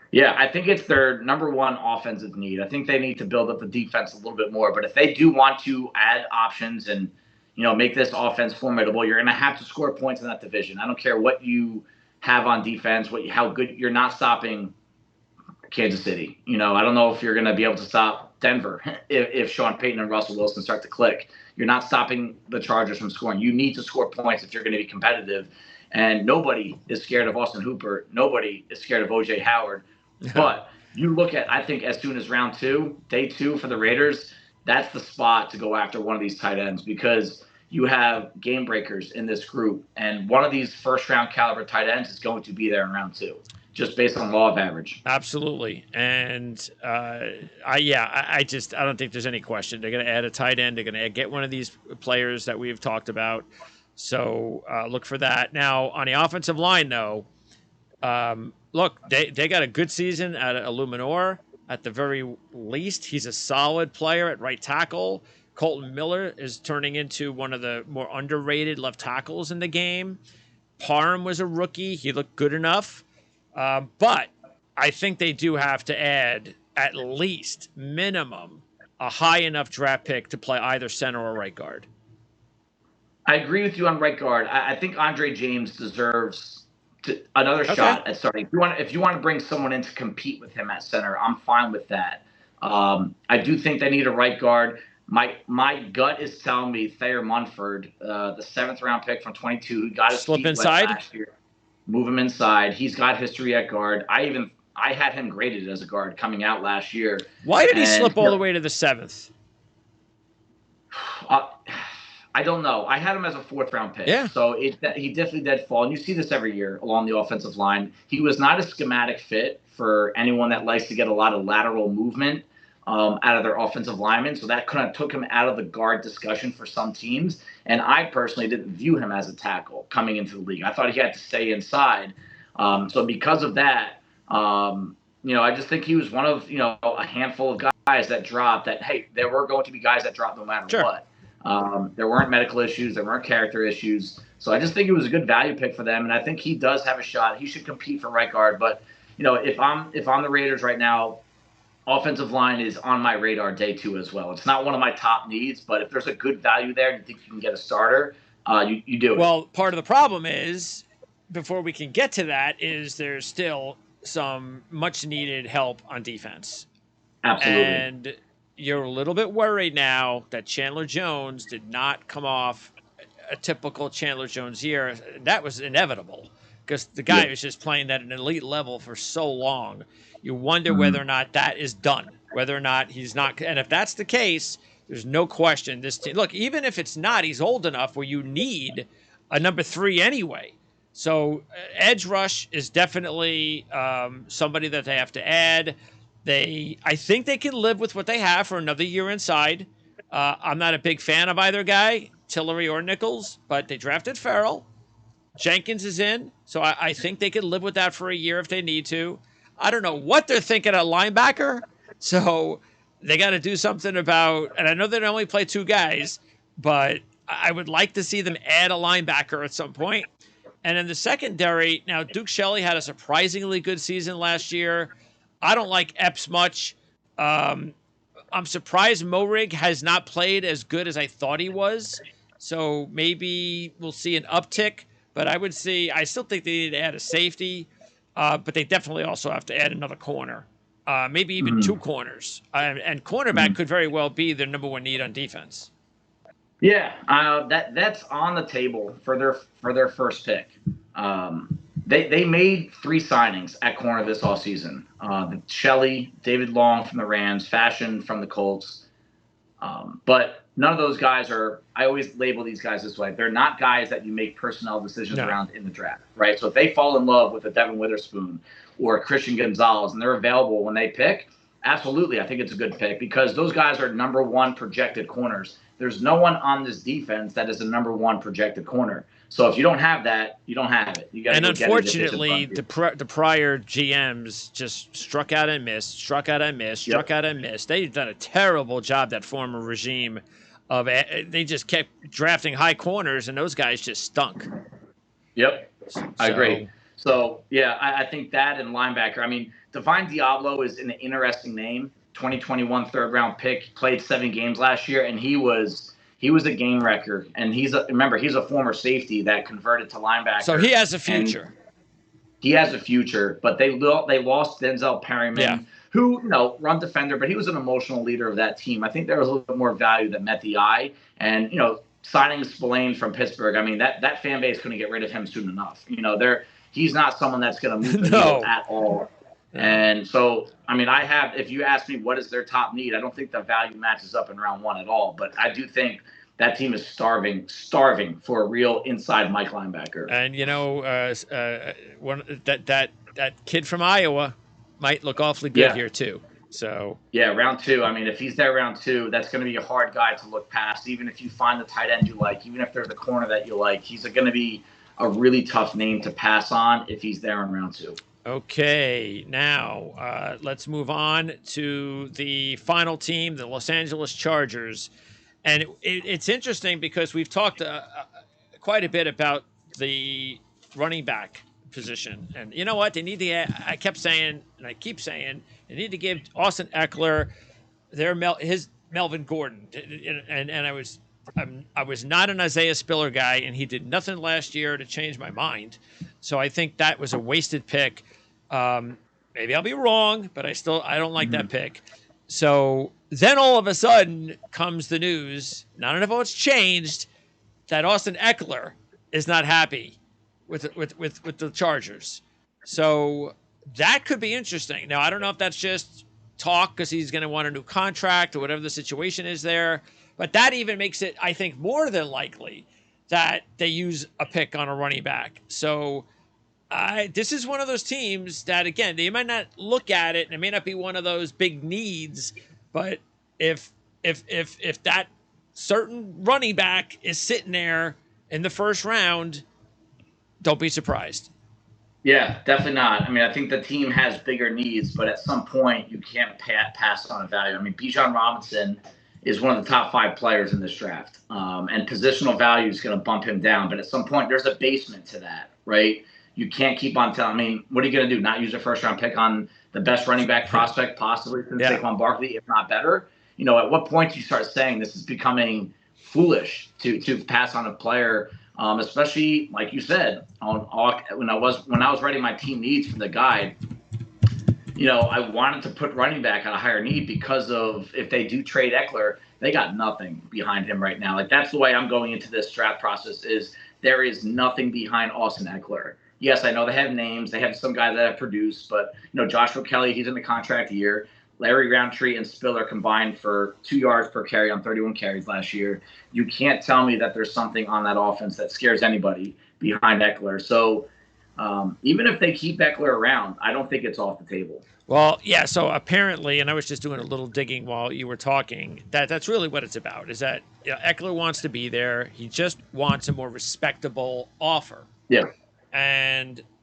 Yeah, I think it's their number 1 offensive need. I think they need to build up the defense a little bit more. But if they do want to add options and make this offense formidable, you're going to have to score points in that division. I don't care what you have on defense, how good you're not stopping Kansas City. I don't know if you're going to be able to stop Denver if Sean Payton and Russell Wilson start to click. You're not stopping the Chargers from scoring. You need to score points if you're going to be competitive. And nobody is scared of Austin Hooper. Nobody is scared of O.J. Howard. But you look at, I think, as soon as round 2, day 2 for the Raiders, that's the spot to go after one of these tight ends because you have game breakers in this group, and one of these first-round caliber tight ends is going to be there in round 2, just based on law of average. Absolutely. And I don't think there's any question. They're going to add a tight end. They're going to get one of these players that we've talked about. So look for that. Now, on the offensive line, though, look, they got a good season at Illuminor. At the very least, he's a solid player at right tackle. Colton Miller is turning into one of the more underrated left tackles in the game. Parham was a rookie. He looked good enough. But I think they do have to add at least minimum a high enough draft pick to play either center or right guard. I agree with you on right guard. I think Andre James deserves another shot at starting. If you want to bring someone in to compete with him at center, I'm fine with that. I do think they need a right guard. My gut is telling me Thayer Munford, the 7th round pick from 22, who got his slip feet inside wet last year. Move him inside. He's got history at guard. I had him graded as a guard coming out last year. Why did he slip all the way to the 7th? I don't know. I had him as a 4th round pick. Yeah. So he definitely did fall. And you see this every year along the offensive line. He was not a schematic fit for anyone that likes to get a lot of lateral movement out of their offensive linemen. So that kind of took him out of the guard discussion for some teams. And I personally didn't view him as a tackle coming into the league. I thought he had to stay inside. So because of that, I just think he was one of, a handful of guys that dropped that, hey, there were going to be guys that dropped no matter what. There weren't medical issues. There weren't character issues. So I just think it was a good value pick for them. And I think he does have a shot. He should compete for right guard. But, if I'm the Raiders right now, offensive line is on my radar day 2 as well. It's not one of my top needs, but if there's a good value there and you think you can get a starter, you do it. Well, part of the problem is, before we can get to that, is there's still some much needed help on defense. Absolutely. And you're a little bit worried now that Chandler Jones did not come off a typical Chandler Jones year. That was inevitable because the guy was just playing at an elite level for so long. You wonder whether or not that is done, whether or not he's not. And if that's the case, there's no question this team. Look, even if it's not, he's old enough where you need a number 3 anyway. So edge rush is definitely somebody that they have to add. I think they can live with what they have for another year inside. I'm not a big fan of either guy, Tillery or Nichols, but they drafted Farrell. Jenkins is in, so I think they can live with that for a year if they need to. I don't know what they're thinking at linebacker, so they got to do something about, and I know they only play 2 guys, but I would like to see them add a linebacker at some point. And in the secondary, now Duke Shelley had a surprisingly good season last year. I don't like Epps much. I'm surprised Morig has not played as good as I thought he was. So maybe we'll see an uptick. But I still think they need to add a safety. But they definitely also have to add another corner. Maybe even 2 corners. And cornerback could very well be their number 1 need on defense. Yeah, that's on the table for their first pick. They made 3 signings at corner this offseason. Shelley, David Long from the Rams, Fashion from the Colts. But none of those guys I always label these guys this way. They're not guys that you make personnel decisions around in the draft, right? So if they fall in love with a Devin Witherspoon or a Christian Gonzalez and they're available when they pick, absolutely, I think it's a good pick because those guys are number 1 projected corners. There's no one on this defense that is a number 1 projected corner. So if you don't have that, you don't have it. You got. And unfortunately, the prior GMs just struck out and missed, struck out and missed, struck out and missed. They've done a terrible job, that former regime, of they just kept drafting high corners, and those guys just stunk. Yep, I agree. So yeah, I think that and linebacker. I mean, Divine Diablo is an interesting name. 2021 3rd-round pick, played 7 games last year, and he was a game wrecker. And he's a former safety that converted to linebacker. So he has a future. He has a future, but they lost Denzel Perryman, who run defender, but he was an emotional leader of that team. I think there was a little bit more value that met the eye, and signing Spillane from Pittsburgh. I mean that fan base couldn't get rid of him soon enough. He's not someone that's going to move the needle at all. And so, I mean, if you ask me what is their top need, I don't think the value matches up in round 1 at all. But I do think that team is starving for a real inside Mike linebacker. And that kid from Iowa might look awfully good here too. So yeah, round 2. I mean, if he's there round 2, that's going to be a hard guy to look past. Even if you find the tight end you like, even if there's a corner that you like, he's going to be a really tough name to pass on if he's there in round 2. Okay, now let's move on to the final team, the Los Angeles Chargers. And it's interesting because we've talked quite a bit about the running back position. And you know what? They need to, I kept saying, and I keep saying, they need to give Austin Eckler his Melvin Gordon. And I was not an Isaiah Spiller guy, and he did nothing last year to change my mind. So I think that was a wasted pick. Maybe I'll be wrong, but I don't like that pick. So then all of a sudden comes the news, not enough it's changed, that Austin Eckler is not happy with the Chargers. So that could be interesting. Now, I don't know if that's just talk because he's going to want a new contract or whatever the situation is there. But that even makes it, I think, more than likely that they use a pick on a running back. So this is one of those teams that, again, they might not look at it, and it may not be one of those big needs. But if that certain running back is sitting there in the first round, don't be surprised. Yeah, definitely not. I mean, I think the team has bigger needs, but at some point you can't pass on a value. I mean, Bijan Robinson is one of the top 5 players in this draft, and positional value is going to bump him down. But at some point, there's a basement to that, right? You can't keep on telling. I mean, what are you going to do? Not use a first-round pick on the best running back prospect possibly since Saquon Barkley, if not better? You know, at what point do you start saying this is becoming foolish to pass on a player? Especially like you said, when I was writing my team needs from the guide, you know, I wanted to put running back at a higher need because of if they do trade Eckler, they got nothing behind him right now. Like that's the way I'm going into this draft process is there is nothing behind Austin Eckler. Yes, I know they have names, they have some guys that have produced, but you know, Joshua Kelly, he's in the contract year. Larry Roundtree and Spiller combined for 2 yards per carry on 31 carries last year. You can't tell me that there's something on that offense that scares anybody behind Eckler. So even if they keep Eckler around, I don't think it's off the table. Well, yeah, so apparently, and I was just doing a little digging while you were talking, that's really what it's about, is that Eckler wants to be there. He just wants a more respectable offer. Yeah.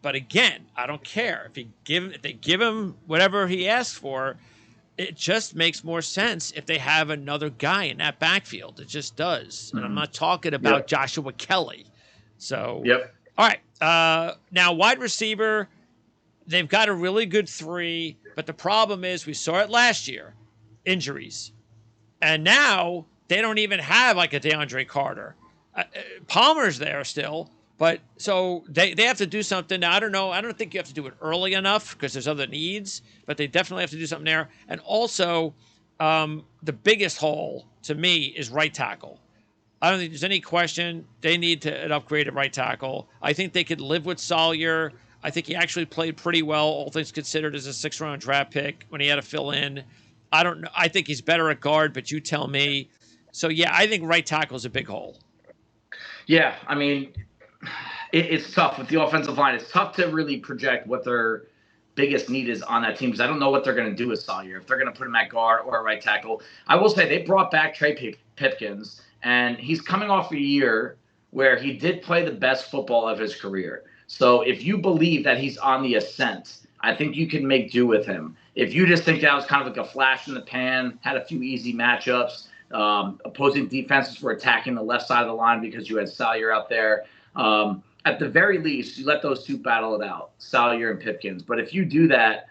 But again, I don't care. If they give him whatever he asks for, it just makes more sense if they have another guy in that backfield. It just does. And I'm not talking about Joshua Kelly. So, all right. Now, wide receiver, they've got a really good 3, but the problem is we saw it last year, injuries. And now they don't even have like a DeAndre Carter. Palmer's there still. But so they have to do something. Now, I don't know. I don't think you have to do it early enough because there's other needs, but they definitely have to do something there. And also, the biggest hole to me is right tackle. I don't think there's any question they need an upgraded right tackle. I think they could live with Salyer. I think he actually played pretty well, all things considered, as a 6th-round draft pick when he had to fill in. I don't know. I think he's better at guard, but you tell me. So, yeah, I think right tackle is a big hole. Yeah, I mean – it's tough with the offensive line. It's tough to really project what their biggest need is on that team because I don't know what they're going to do with Salyer, if they're going to put him at guard or a right tackle. I will say they brought back Trey Pipkins, and he's coming off a year where he did play the best football of his career. So if you believe that he's on the ascent, I think you can make do with him. If you just think that was kind of like a flash in the pan, had a few easy matchups, opposing defenses were attacking the left side of the line because you had Salyer out there, at the very least, you let those 2 battle it out, Salyer and Pipkins. But if you do that,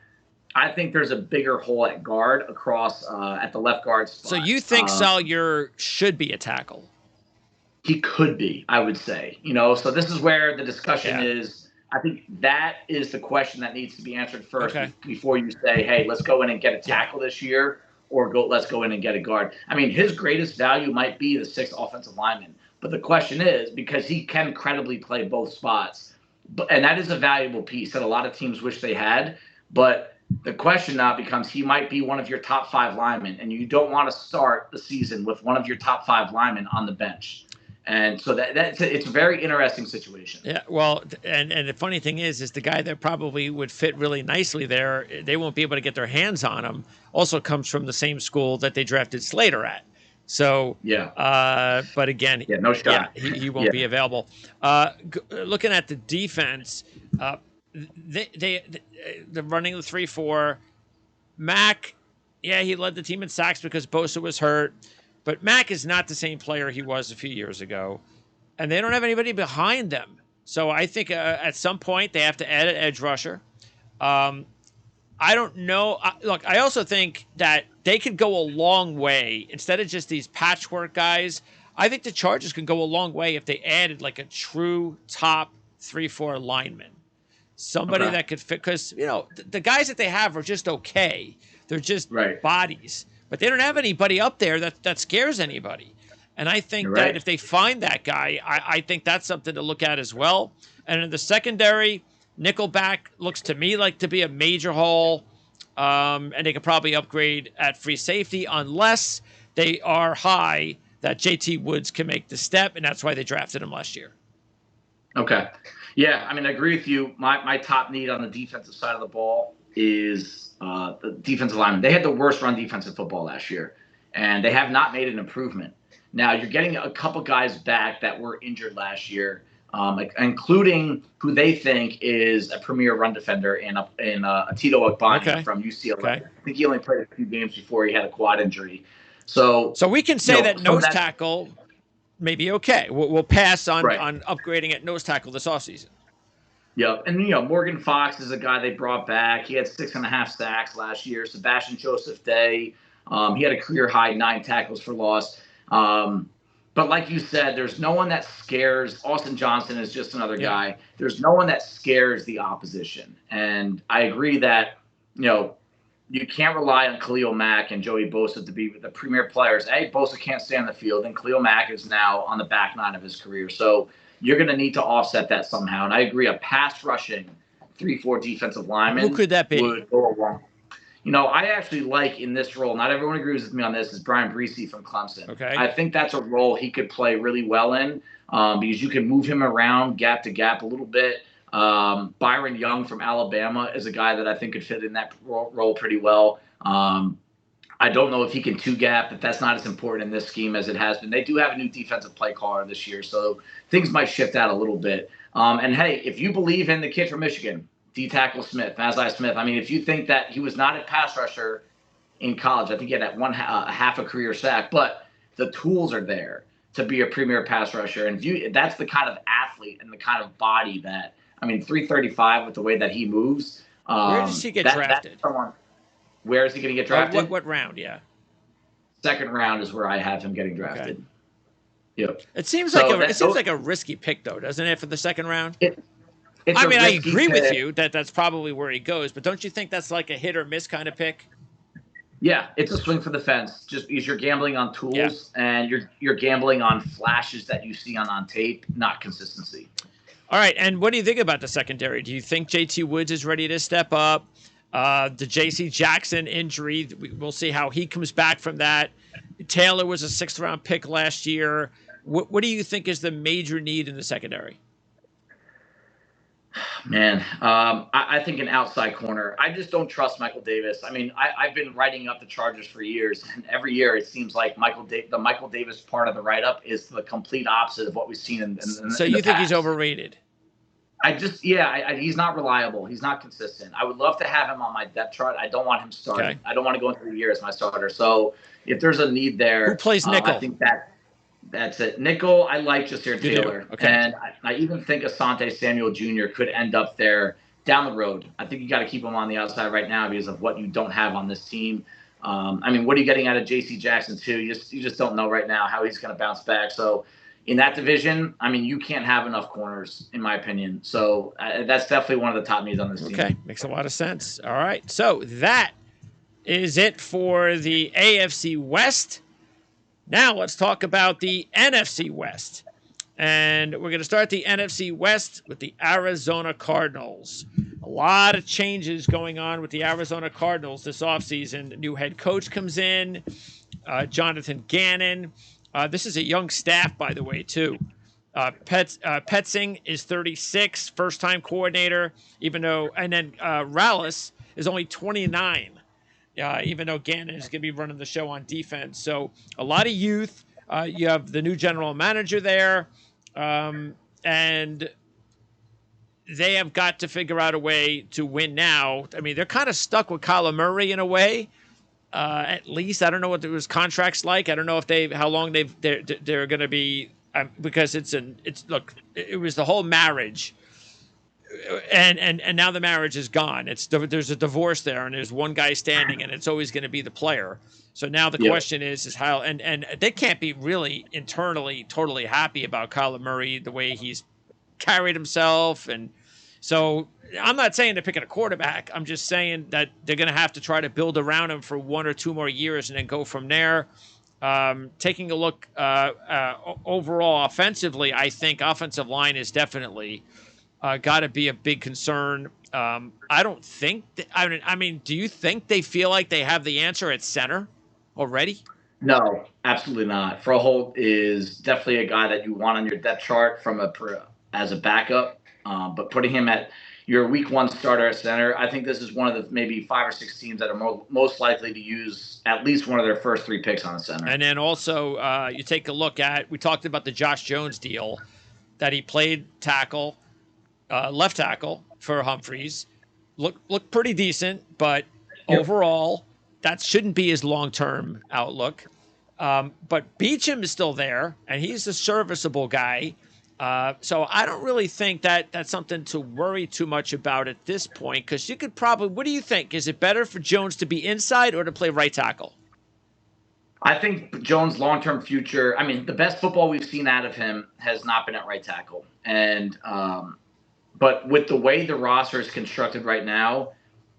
I think there's a bigger hole at guard across at the left guard spot. So you think Salyer should be a tackle? He could be, I would say. You know, so this is where the discussion is. I think that is the question that needs to be answered first before you say, hey, let's go in and get a tackle this year or let's go in and get a guard. I mean, his greatest value might be the 6th offensive lineman. But the question is, because he can credibly play both spots, and that is a valuable piece that a lot of teams wish they had. But The question now becomes he might be one of your top 5 linemen, and you don't want to start the season with one of your top 5 linemen on the bench. And so it's a very interesting situation. Yeah, well, and the funny thing is the guy that probably would fit really nicely there, they won't be able to get their hands on him, also comes from the same school that they drafted Slater at. So, but again, no shot. He won't be available. Looking at the defense, they're running the 3-4. Mac, he led the team in sacks because Bosa was hurt, but Mac is not the same player he was a few years ago, and they don't have anybody behind them. So I think at some point they have to add an edge rusher. I don't know. Look, I also think that they could go a long way instead of just these patchwork guys. I think the Chargers could go a long way if they added like a true top 3-4 lineman, somebody that could fit. Because the guys that they have are just okay. They're just bodies, but they don't have anybody up there that scares anybody. And I think that if they find that guy, I think that's something to look at as well. And in the secondary, nickelback looks to me like to be a major hole, and they could probably upgrade at free safety unless they are high that JT Woods can make the step, and that's why they drafted him last year. Okay. Yeah, I mean, I agree with you. My top need on the defensive side of the ball is the defensive lineman. They had the worst run defense in football last year, and they have not made an improvement. Now, you're getting a couple guys back that were injured last year, including who they think is a premier run defender in Tito Ogbonnia from UCLA. Okay. I think he only played a few games before he had a quad injury. So we can say that nose tackle may be okay. We'll pass on upgrading at nose tackle this offseason. Yep. And, Morgan Fox is a guy they brought back. He had 6.5 sacks last year. Sebastian Joseph Day, he had a career-high 9 tackles for loss. But like you said, there's no one that scares. Austin Johnson is just another guy. There's no one that scares the opposition. And I agree that, you can't rely on Khalil Mack and Joey Bosa to be the premier players. Bosa can't stay on the field, and Khalil Mack is now on the back nine of his career. So you're going to need to offset that somehow. And I agree, a pass rushing 3-4 defensive lineman. Who could that be? Would go along. I actually like in this role, not everyone agrees with me on this, is Brian Bresee from Clemson. Okay. I think that's a role he could play really well in because you can move him around gap to gap a little bit. Byron Young from Alabama is a guy that I think could fit in that role pretty well. I don't know if he can two-gap, but that's not as important in this scheme as it has been. They do have a new defensive play caller this year, so things might shift out a little bit. And, hey, if you believe in the kid from Michigan, D-tackle Smith, Mazai Smith, I mean, if you think that he was not a pass rusher in college, I think he had that half a career sack, but the tools are there to be a premier pass rusher. And that's the kind of athlete and the kind of body that, 335 with the way that he moves. Where does he get drafted? Where is he going to get drafted? What round? Yeah. Second round is where I have him getting drafted. Okay. Yep. It seems like a risky pick, though, doesn't it, for the second round? I agree with you that that's probably where he goes, but don't you think that's like a hit or miss kind of pick? Yeah, it's a swing for the fence. Just because you're gambling on tools and you're gambling on flashes that you see on tape, not consistency. All right, and what do you think about the secondary? Do you think JT Woods is ready to step up? The J.C. Jackson injury, we'll see how he comes back from that. Taylor was a 6th-round pick last year. What do you think is the major need in the secondary? Man, I think an outside corner. I just don't trust Michael Davis. I've been writing up the Chargers for years, and every year it seems like the Michael Davis part of the write-up is the complete opposite of what we've seen in So you think he's overrated? He's not reliable. He's not consistent. I would love to have him on my depth chart. I don't want him starting. Okay. I don't want to go into the year as my starter. So if there's a need there, who plays nickel? I think that's it. Nickel, I like Jasir Taylor. Okay. And I even think Asante Samuel Jr. could end up there down the road. I think you got to keep him on the outside right now because of what you don't have on this team. What are you getting out of J.C. Jackson too? You just don't know right now how he's going to bounce back. So in that division, you can't have enough corners, in my opinion. So that's definitely one of the top needs on this team. Okay, makes a lot of sense. All right, so that is it for the AFC West. Now let's talk about the NFC West. And we're going to start the NFC West with the Arizona Cardinals. A lot of changes going on with the Arizona Cardinals this offseason. New head coach comes in, Jonathan Gannon. This is a young staff, by the way, too. Petzing is 36, first-time coordinator, and then Rallis is only 29, even though Gannon is going to be running the show on defense. So a lot of youth. You have the new general manager there, and they have got to figure out a way to win now. I mean, they're kind of stuck with Kyler Murray in a way. At least I don't know what his contract's like. I don't know if how long they're going to be because it was the whole marriage, and now the marriage is gone. There's a divorce there, and there's one guy standing, and it's always going to be the player. So now the question is how and they can't be really internally totally happy about Kyler Murray the way he's carried himself, and so I'm not saying they're picking a quarterback. I'm just saying that they're going to have to try to build around him for 1 or 2 more years and then go from there. Taking a look overall offensively, I think offensive line is definitely got to be a big concern. I don't think I mean, do you think they feel like they have the answer at center already? No, absolutely not. Froholt is definitely a guy that you want on your depth chart as a backup, but putting him at your week 1 starter at center, I think this is one of the maybe 5 or 6 teams that are most likely to use at least one of their first 3 picks on the center. And then also you take a look at, we talked about the Josh Jones deal, that he played tackle, left tackle for Humphreys. Looked pretty decent, but overall, that shouldn't be his long-term outlook. But Beacham is still there, and he's a serviceable guy. So I don't really think that that's something to worry too much about at this point, because you could probably – what do you think? Is it better for Jones to be inside or to play right tackle? I think Jones' long-term future – I mean, the best football we've seen out of him has not been at right tackle. And but with the way the roster is constructed right now,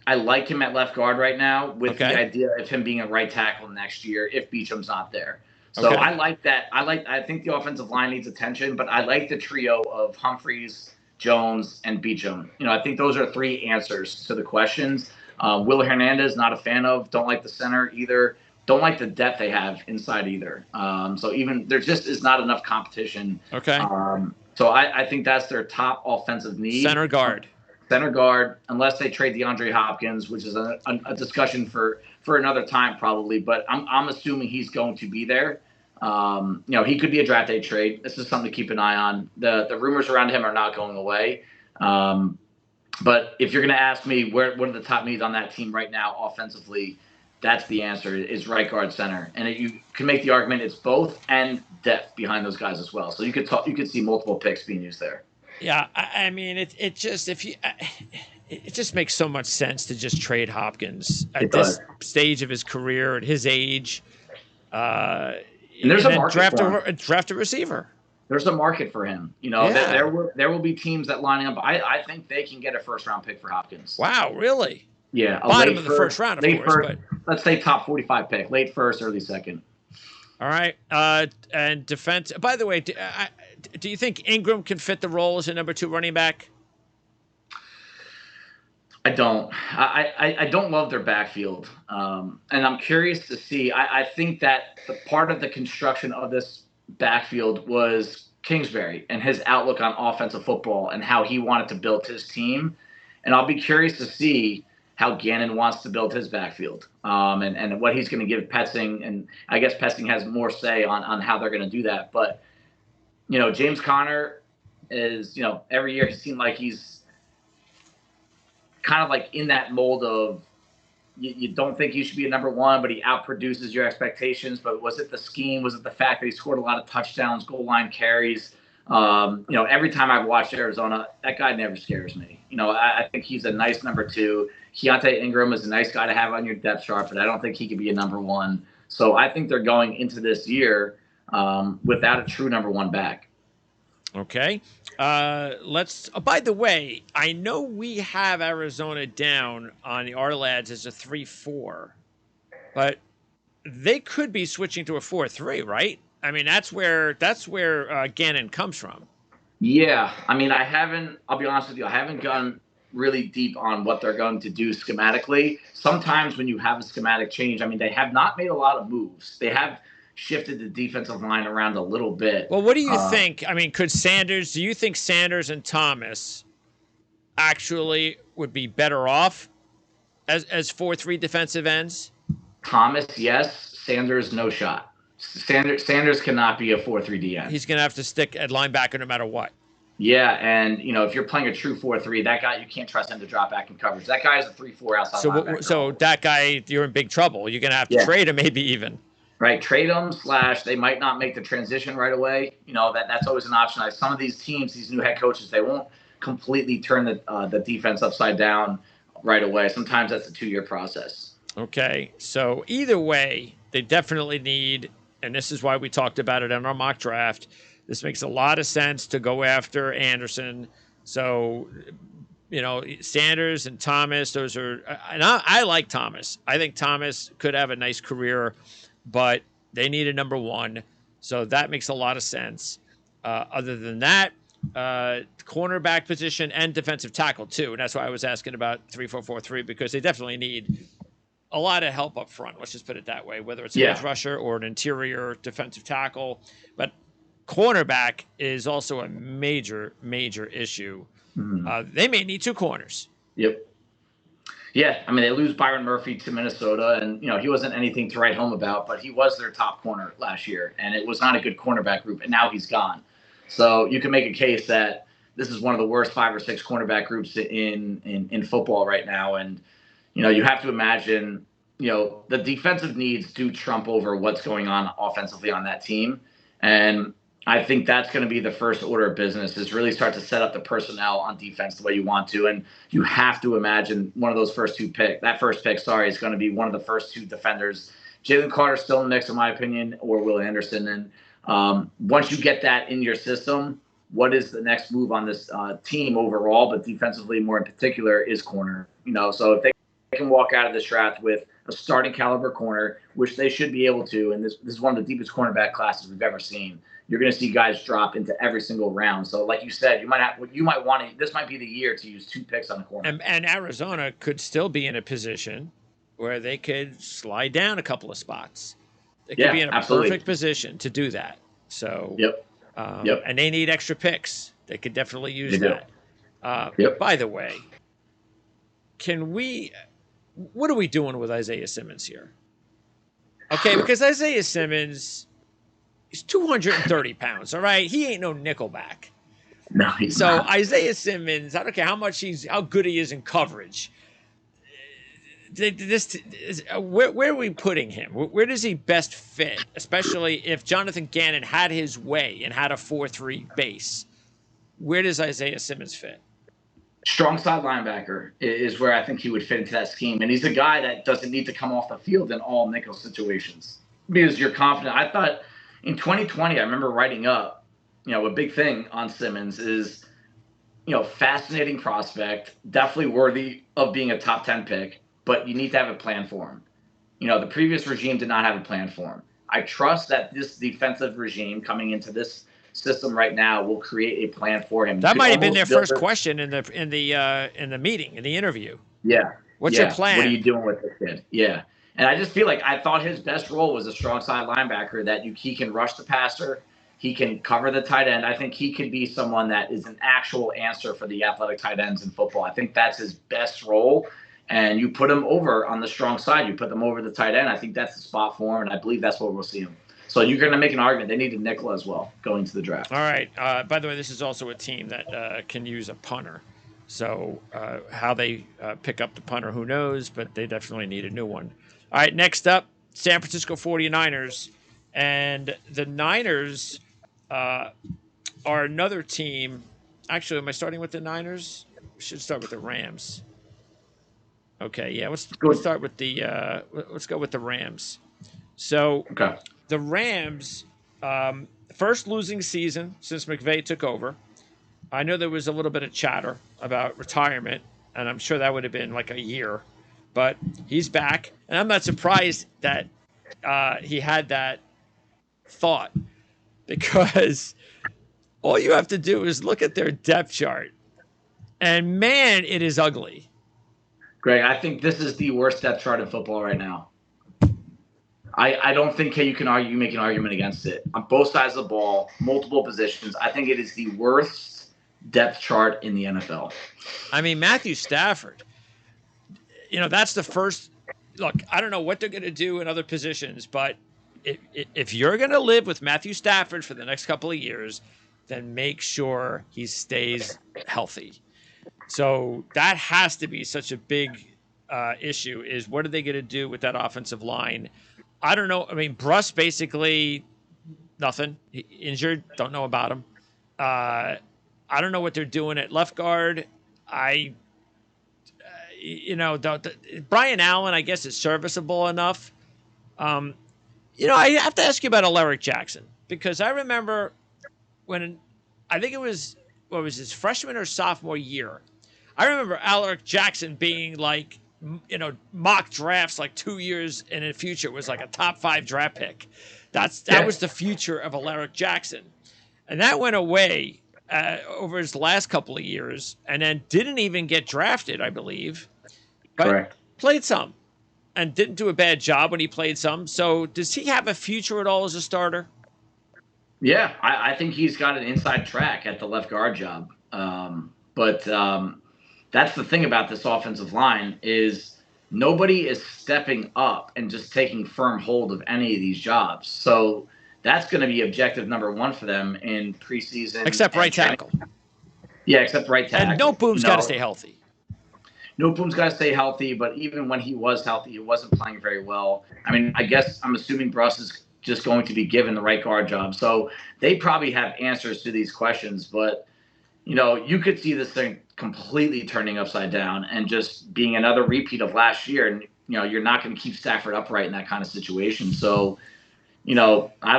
I like him at left guard right now with the idea of him being a right tackle next year if Beacham's not there. So I like that. I think the offensive line needs attention, but I like the trio of Humphreys, Jones, and Beacham. I think those are 3 answers to the questions. Will Hernandez, not a fan of. Don't like the center either. Don't like the depth they have inside either. So even there just is not enough competition. Okay. So I think that's their top offensive need. Center guard, unless they trade DeAndre Hopkins, which is a discussion for another time probably. But I'm assuming he's going to be there. He could be a draft day trade. This is something to keep an eye on. The rumors around him are not going away. But if you're going to ask me what are the top needs on that team right now offensively, that's the answer, is right guard center. And you can make the argument it's both and depth behind those guys as well. So you could see multiple picks being used there. Yeah, I mean, it just makes so much sense to just trade Hopkins at this stage of his career, at his age. And there's a market draft a receiver. There's a market for him. There will be teams that lining up. I think they can get a first-round pick for Hopkins. Wow, really? Yeah, bottom of the first round, of course. But let's say top 45 pick, late first, early second. All right, and defense. By the way, do you think Ingram can fit the role as a number 2 running back? I don't. I don't love their backfield, and I'm curious to see. I think that the part of the construction of this backfield was Kingsbury and his outlook on offensive football and how he wanted to build his team, and I'll be curious to see how Gannon wants to build his backfield, and what he's going to give Petzing, and I guess Petzing has more say on how they're going to do that. But James Conner is every year he seemed like he's kind of like in that mold of you don't think he should be a number 1, but he outproduces your expectations. But was it the scheme? Was it the fact that he scored a lot of touchdowns, goal line carries? Every time I've watched Arizona, that guy never scares me. I think he's a nice number 2. Keontae Ingram is a nice guy to have on your depth chart, but I don't think he could be a number 1. So I think they're going into this year without a true number 1 back. Okay. By the way, I know we have Arizona down on the Ourlads as a 3-4, but they could be switching to a 4-3, right? I mean, that's where Gannon comes from. Yeah. I mean, I'll be honest with you, I haven't gone really deep on what they're going to do schematically. Sometimes when you have a schematic change, I mean, they have not made a lot of moves. They have shifted the defensive line around a little bit. Well, what do you think? I mean, do you think Sanders and Thomas actually would be better off as 4-3 defensive ends? Thomas, yes. Sanders, no shot. Sanders cannot be a 4-3 DN. He's going to have to stick at linebacker no matter what. Yeah, and if you're playing a true 4-3, that guy, you can't trust him to drop back in coverage. That guy is a 3-4 outside linebacker. So that guy, you're in big trouble. You're going to have to trade him, maybe even. Right, trade them / they might not make the transition right away. That's always an option. Like some of these teams, these new head coaches, they won't completely turn the defense upside down right away. Sometimes that's a 2-year process. Okay, so either way, they definitely need, and this is why we talked about it in our mock draft, this makes a lot of sense to go after Anderson. So, Sanders and Thomas, those are, and I like Thomas. I think Thomas could have a nice career, but they need a number one. So that makes a lot of sense. Other than that, cornerback position and defensive tackle too. And that's why I was asking about 3-4-4-3, because they definitely need a lot of help up front. Let's just put it that way, whether it's an edge rusher or an interior defensive tackle. But cornerback is also a major, major issue. Mm-hmm. They may need 2 corners. Yep. Yeah, I mean, they lose Byron Murphy to Minnesota, and, he wasn't anything to write home about, but he was their top corner last year, and it was not a good cornerback group, and now he's gone. So you can make a case that this is one of the worst 5 or 6 cornerback groups in football right now, and, you have to imagine, the defensive needs do trump over what's going on offensively on that team, and I think that's going to be the first order of business, is really start to set up the personnel on defense the way you want to. And you have to imagine one of those first pick, is going to be one of the first 2 defenders. Jalen Carter's still in the mix, in my opinion, or Will Anderson. And once you get that in your system, what is the next move on this team overall, but defensively more in particular, is corner. So if they can walk out of this draft with a starting caliber corner, which they should be able to, and this is one of the deepest cornerback classes we've ever seen, you're going to see guys drop into every single round. So like you said, this might be the year to use 2 picks on the corner. And Arizona could still be in a position where they could slide down a couple of spots. They could be in a perfect position to do that. So, and they need extra picks. They could definitely use that. By the way, what are we doing with Isaiah Simmons here? Okay, because Isaiah Simmons, he's 230 pounds, all right? He ain't no nickelback. No, he's not. So Isaiah Simmons, I don't care how good he is in coverage. Where are we putting him? Where does he best fit? Especially if Jonathan Gannon had his way and had a 4-3 base. Where does Isaiah Simmons fit? Strong side linebacker is where I think he would fit into that scheme. And he's a guy that doesn't need to come off the field in all nickel situations, because you're confident. I thought in 2020, I remember writing up, a big thing on Simmons is, fascinating prospect, definitely worthy of being a top 10 pick, but you need to have a plan for him. The previous regime did not have a plan for him. I trust that this defensive regime coming into this system right now will create a plan for him. That might have been their first question in the meeting, in the interview. Yeah. What's your plan? What are you doing with this kid? Yeah. And I just feel like I thought his best role was a strong side linebacker, that he can rush the passer, he can cover the tight end. I think he could be someone that is an actual answer for the athletic tight ends in football. I think that's his best role. And you put him over on the strong side, you put them over the tight end. I think that's the spot for him, and I believe that's where we'll see him. So you're going to make an argument. They need a nickel as well going to the draft. All right. By the way, this is also a team that can use a punter. So how they pick up the punter, who knows, but they definitely need a new one. All right, next up, San Francisco 49ers. And the Niners are another team. Actually, am I starting with the Niners? We should start with the Rams. Okay, yeah, let's start with let's go with the Rams. So the Rams, first losing season since McVay took over. I know there was a little bit of chatter about retirement, and I'm sure that would have been like a year. But he's back, and I'm not surprised that he had that thought, because all you have to do is look at their depth chart. And man, it is ugly. Greg, I think this is the worst depth chart in football right now. I don't think you can make an argument against it. On both sides of the ball, multiple positions, I think it is the worst depth chart in the NFL. I mean, Matthew Stafford, that's the first – look, I don't know what they're going to do in other positions, but if you're going to live with Matthew Stafford for the next couple of years, then make sure he stays healthy. So that has to be such a big issue, is what are they going to do with that offensive line? I don't know. I mean, Bruss basically nothing. He injured. Don't know about him. I don't know what they're doing at left guard. Brian Allen, I guess, is serviceable enough. I have to ask you about Alaric Jackson, because I remember when I think it was his freshman or sophomore year. I remember Alaric Jackson being like, mock drafts like 2 years in the future was like a top 5 draft pick. That was the future of Alaric Jackson. And that went away over his last couple of years, and then didn't even get drafted, I believe. But correct. Played some and didn't do a bad job when he played some. So does he have a future at all as a starter? Yeah, I think he's got an inside track at the left guard job. But that's the thing about this offensive line, is nobody is stepping up and just taking firm hold of any of these jobs. So that's going to be objective number one for them in preseason. Except right tackle. Yeah, except right tackle. And Noteboom's got to stay healthy. Noteboom's got to stay healthy, but even when he was healthy, he wasn't playing very well. I mean, I'm assuming Bruss is just going to be given the right guard job. So they probably have answers to these questions, but you could see this thing completely turning upside down and just being another repeat of last year. And, you're not going to keep Stafford upright in that kind of situation. So, I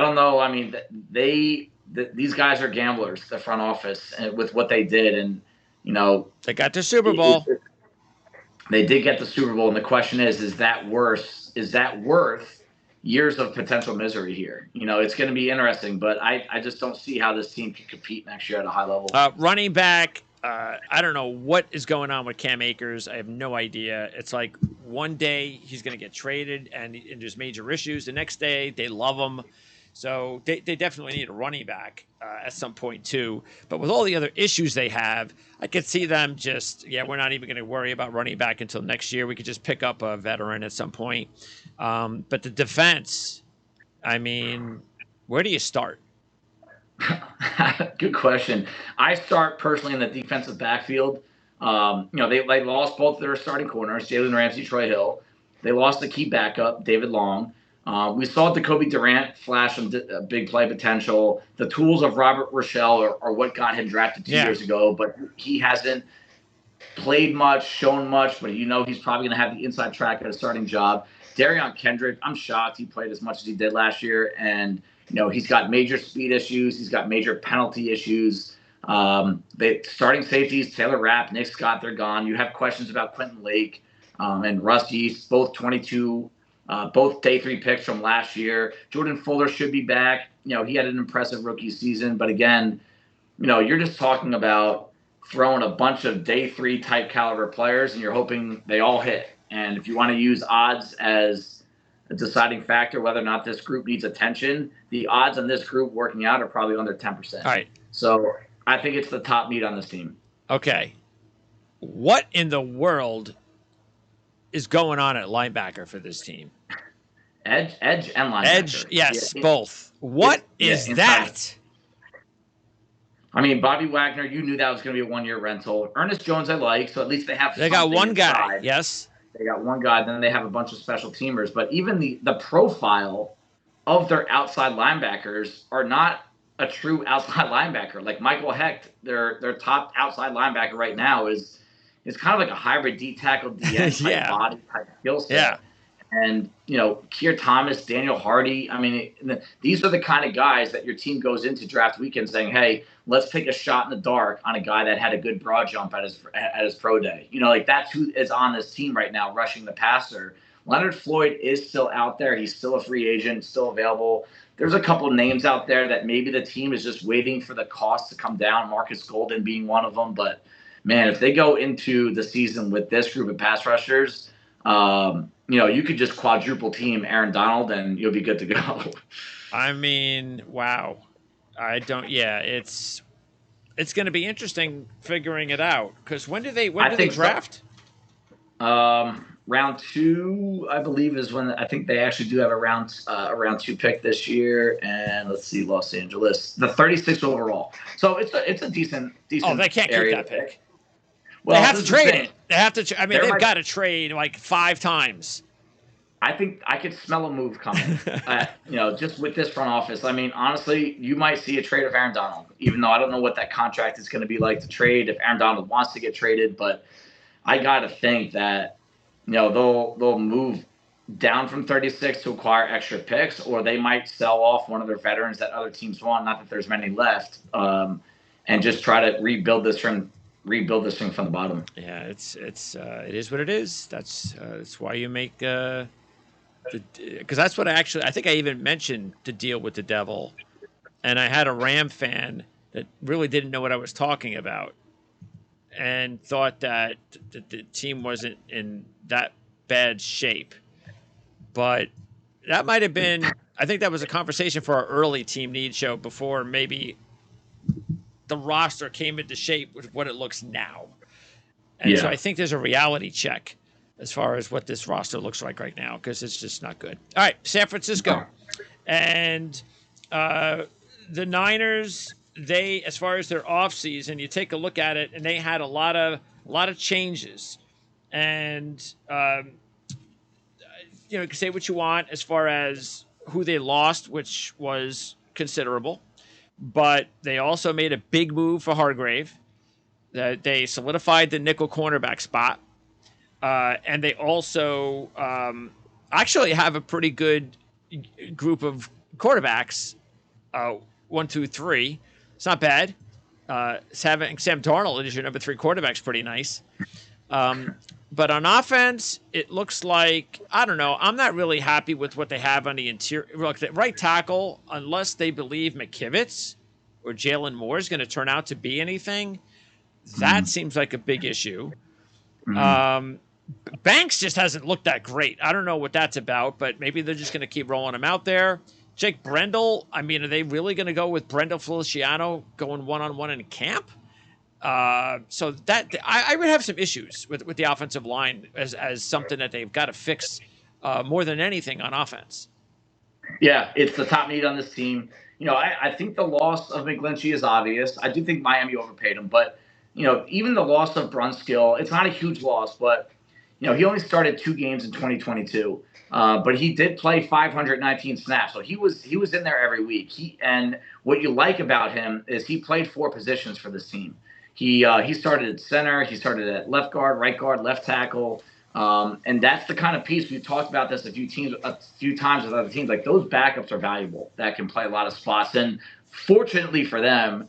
don't know. I mean, these guys are gamblers, the front office, with what they did. And, they got the Super Bowl. They did get the Super Bowl. And the question is that worse? Is that worth years of potential misery here? It's going to be interesting, but I just don't see how this team can compete next year at a high level. Running back, I don't know what is going on with Cam Akers. I have no idea. It's like one day he's going to get traded and there's major issues. The next day they love him. So they definitely need a running back at some point too. But with all the other issues they have, I could see them we're not even going to worry about running back until next year. We could just pick up a veteran at some point. But the defense, I mean, where do you start? Good question. I start personally in the defensive backfield. They lost both their starting corners, Jalen Ramsey, Troy Hill. They lost the key backup, David Long. We saw Jacoby Durant flash some big play potential. The tools of Robert Rochelle are what got him drafted 2 years ago, but he hasn't played much, shown much, but he's probably going to have the inside track at a starting job. Darion Kendrick, I'm shocked he played as much as he did last year, and he's got major speed issues. He's got major penalty issues. Starting safeties, Taylor Rapp, Nick Scott, they're gone. You have questions about Quentin Lake and Russ Yeast, both 22, both day 3 picks from last year. Jordan Fuller should be back. He had an impressive rookie season, but again, you're just talking about throwing a bunch of day 3 type caliber players, and you're hoping they all hit. And if you want to use odds as a deciding factor whether or not this group needs attention, the odds on this group working out are probably under 10%. All right. So I think it's the top need on this team. Okay. What in the world is going on at linebacker for this team? Edge and linebacker. Edge, yes, both. What is that? I mean, Bobby Wagner, you knew that was going to be a 1-year rental. Ernest Jones I like, so at least they have They got one guy, inside. yes. They got one guy, then they have a bunch of special teamers. But even the profile of their outside linebackers are not a true outside linebacker. Like Michael Hecht, their top outside linebacker right now is kind of like a hybrid D-tackle, DN type body type skill set. Yeah. And, Keir Thomas, Daniel Hardy, I mean, these are the kind of guys that your team goes into draft weekend saying, hey, let's take a shot in the dark on a guy that had a good broad jump at his pro day. That's who is on this team right now, rushing the passer. Leonard Floyd is still out there. He's still a free agent, still available. There's a couple names out there that maybe the team is just waiting for the cost to come down, Marcus Golden being one of them. But man, if they go into the season with this group of pass rushers, you could just quadruple team Aaron Donald and you'll be good to go. I mean, wow. It's going to be interesting figuring it out because when do they draft? Round 2, I believe, is when I think they actually do have a round 2 pick this year. And let's see, Los Angeles, the 36th overall. So it's a decent. Oh, they can't keep that pick. Well, they have to trade it. They have to. I mean, they've got to trade like 5 times. I think I could smell a move coming. Just with this front office. I mean, honestly, you might see a trade of Aaron Donald, even though I don't know what that contract is going to be like to trade if Aaron Donald wants to get traded. But I got to think that they'll move down from 36 to acquire extra picks, or they might sell off one of their veterans that other teams want. Not that there's many left, and just try to rebuild this thing from the bottom. Yeah, it is what it is. That's why you make because that's what I think I even mentioned to deal with the devil, and I had a Ram fan that really didn't know what I was talking about, and thought that the team wasn't in that bad shape, but that might have been. I think that was a conversation for our early team need show before maybe the roster came into shape with what it looks now. And so I think there's a reality check as far as what this roster looks like right now, because it's just not good. All right, San Francisco. And the Niners, as far as their offseason, you take a look at it, and they had a lot of changes. And, you can say what you want as far as who they lost, which was considerable. But they also made a big move for Hargrave. They solidified the nickel cornerback spot. And they also actually have a pretty good group of quarterbacks. 1, 2, 3. It's not bad. Having Sam Darnold as your number 3 quarterback's pretty nice. But on offense, it looks like, I don't know, I'm not really happy with what they have on the interior. Look, the right tackle, unless they believe McKivitz or Jalen Moore is going to turn out to be anything, that seems like a big issue. Banks just hasn't looked that great. I don't know what that's about, but maybe they're just going to keep rolling him out there. Jake Brendel, I mean, are they really going to go with Brendel Feliciano going one-on-one in camp? So that I would have some issues with the offensive line as something that they've got to fix more than anything on offense. Yeah, it's the top need on this team. I think the loss of McGlinchey is obvious. I do think Miami overpaid him, but even the loss of Brunskill, it's not a huge loss, but he only started 2 games in 2022. But he did play 519 snaps, so he was in there every week. And what you like about him is he played 4 positions for this team. He started at center, he started at left guard, left tackle, and that's the kind of piece we've talked about this a few times with other teams. Like, those backups are valuable that can play a lot of spots. And fortunately for them,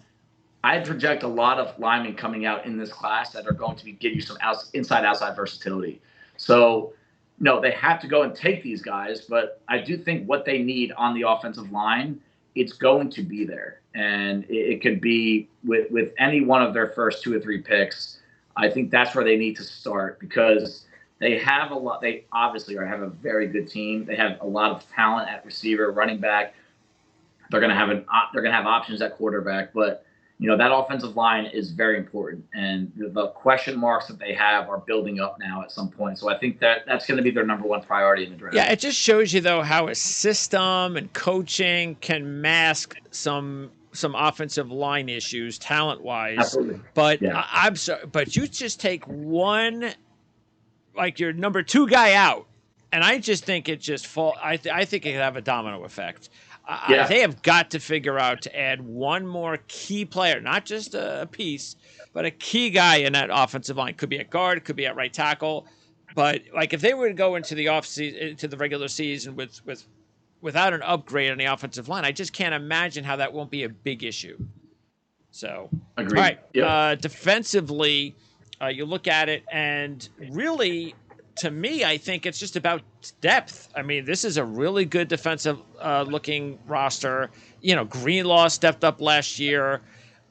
I project a lot of linemen coming out in this class that are going to give you some inside-outside versatility. So, no, they have to go and take these guys, but I do think what they need on the offensive line, it's going to be there. And it could be with any one of their first 2 or 3 picks. I think that's where they need to start, because they have a lot. They obviously have a very good team. They have a lot of talent at receiver, running back. They're going to have options at quarterback, but that offensive line is very important, and the question marks that they have are building up now at some point. So I think that's going to be their number 1 priority in the draft. Yeah, it just shows you, though, how a system and coaching can mask some offensive line issues talent-wise. Absolutely. But yeah. I'm sorry, but you just take one, like your number 2 guy out, and I just think it just fall. I think it could have a domino effect. They have got to figure out to add one more key player, not just a piece, but a key guy in that offensive line. Could be at guard, could be at right tackle. But like, if they were to go into the regular season without an upgrade on the offensive line, I just can't imagine how that won't be a big issue. So, agreed. All right, yep. Defensively, you look at it, and really, to me, I think it's just about depth. I mean, this is a really good defensive looking roster. Greenlaw stepped up last year.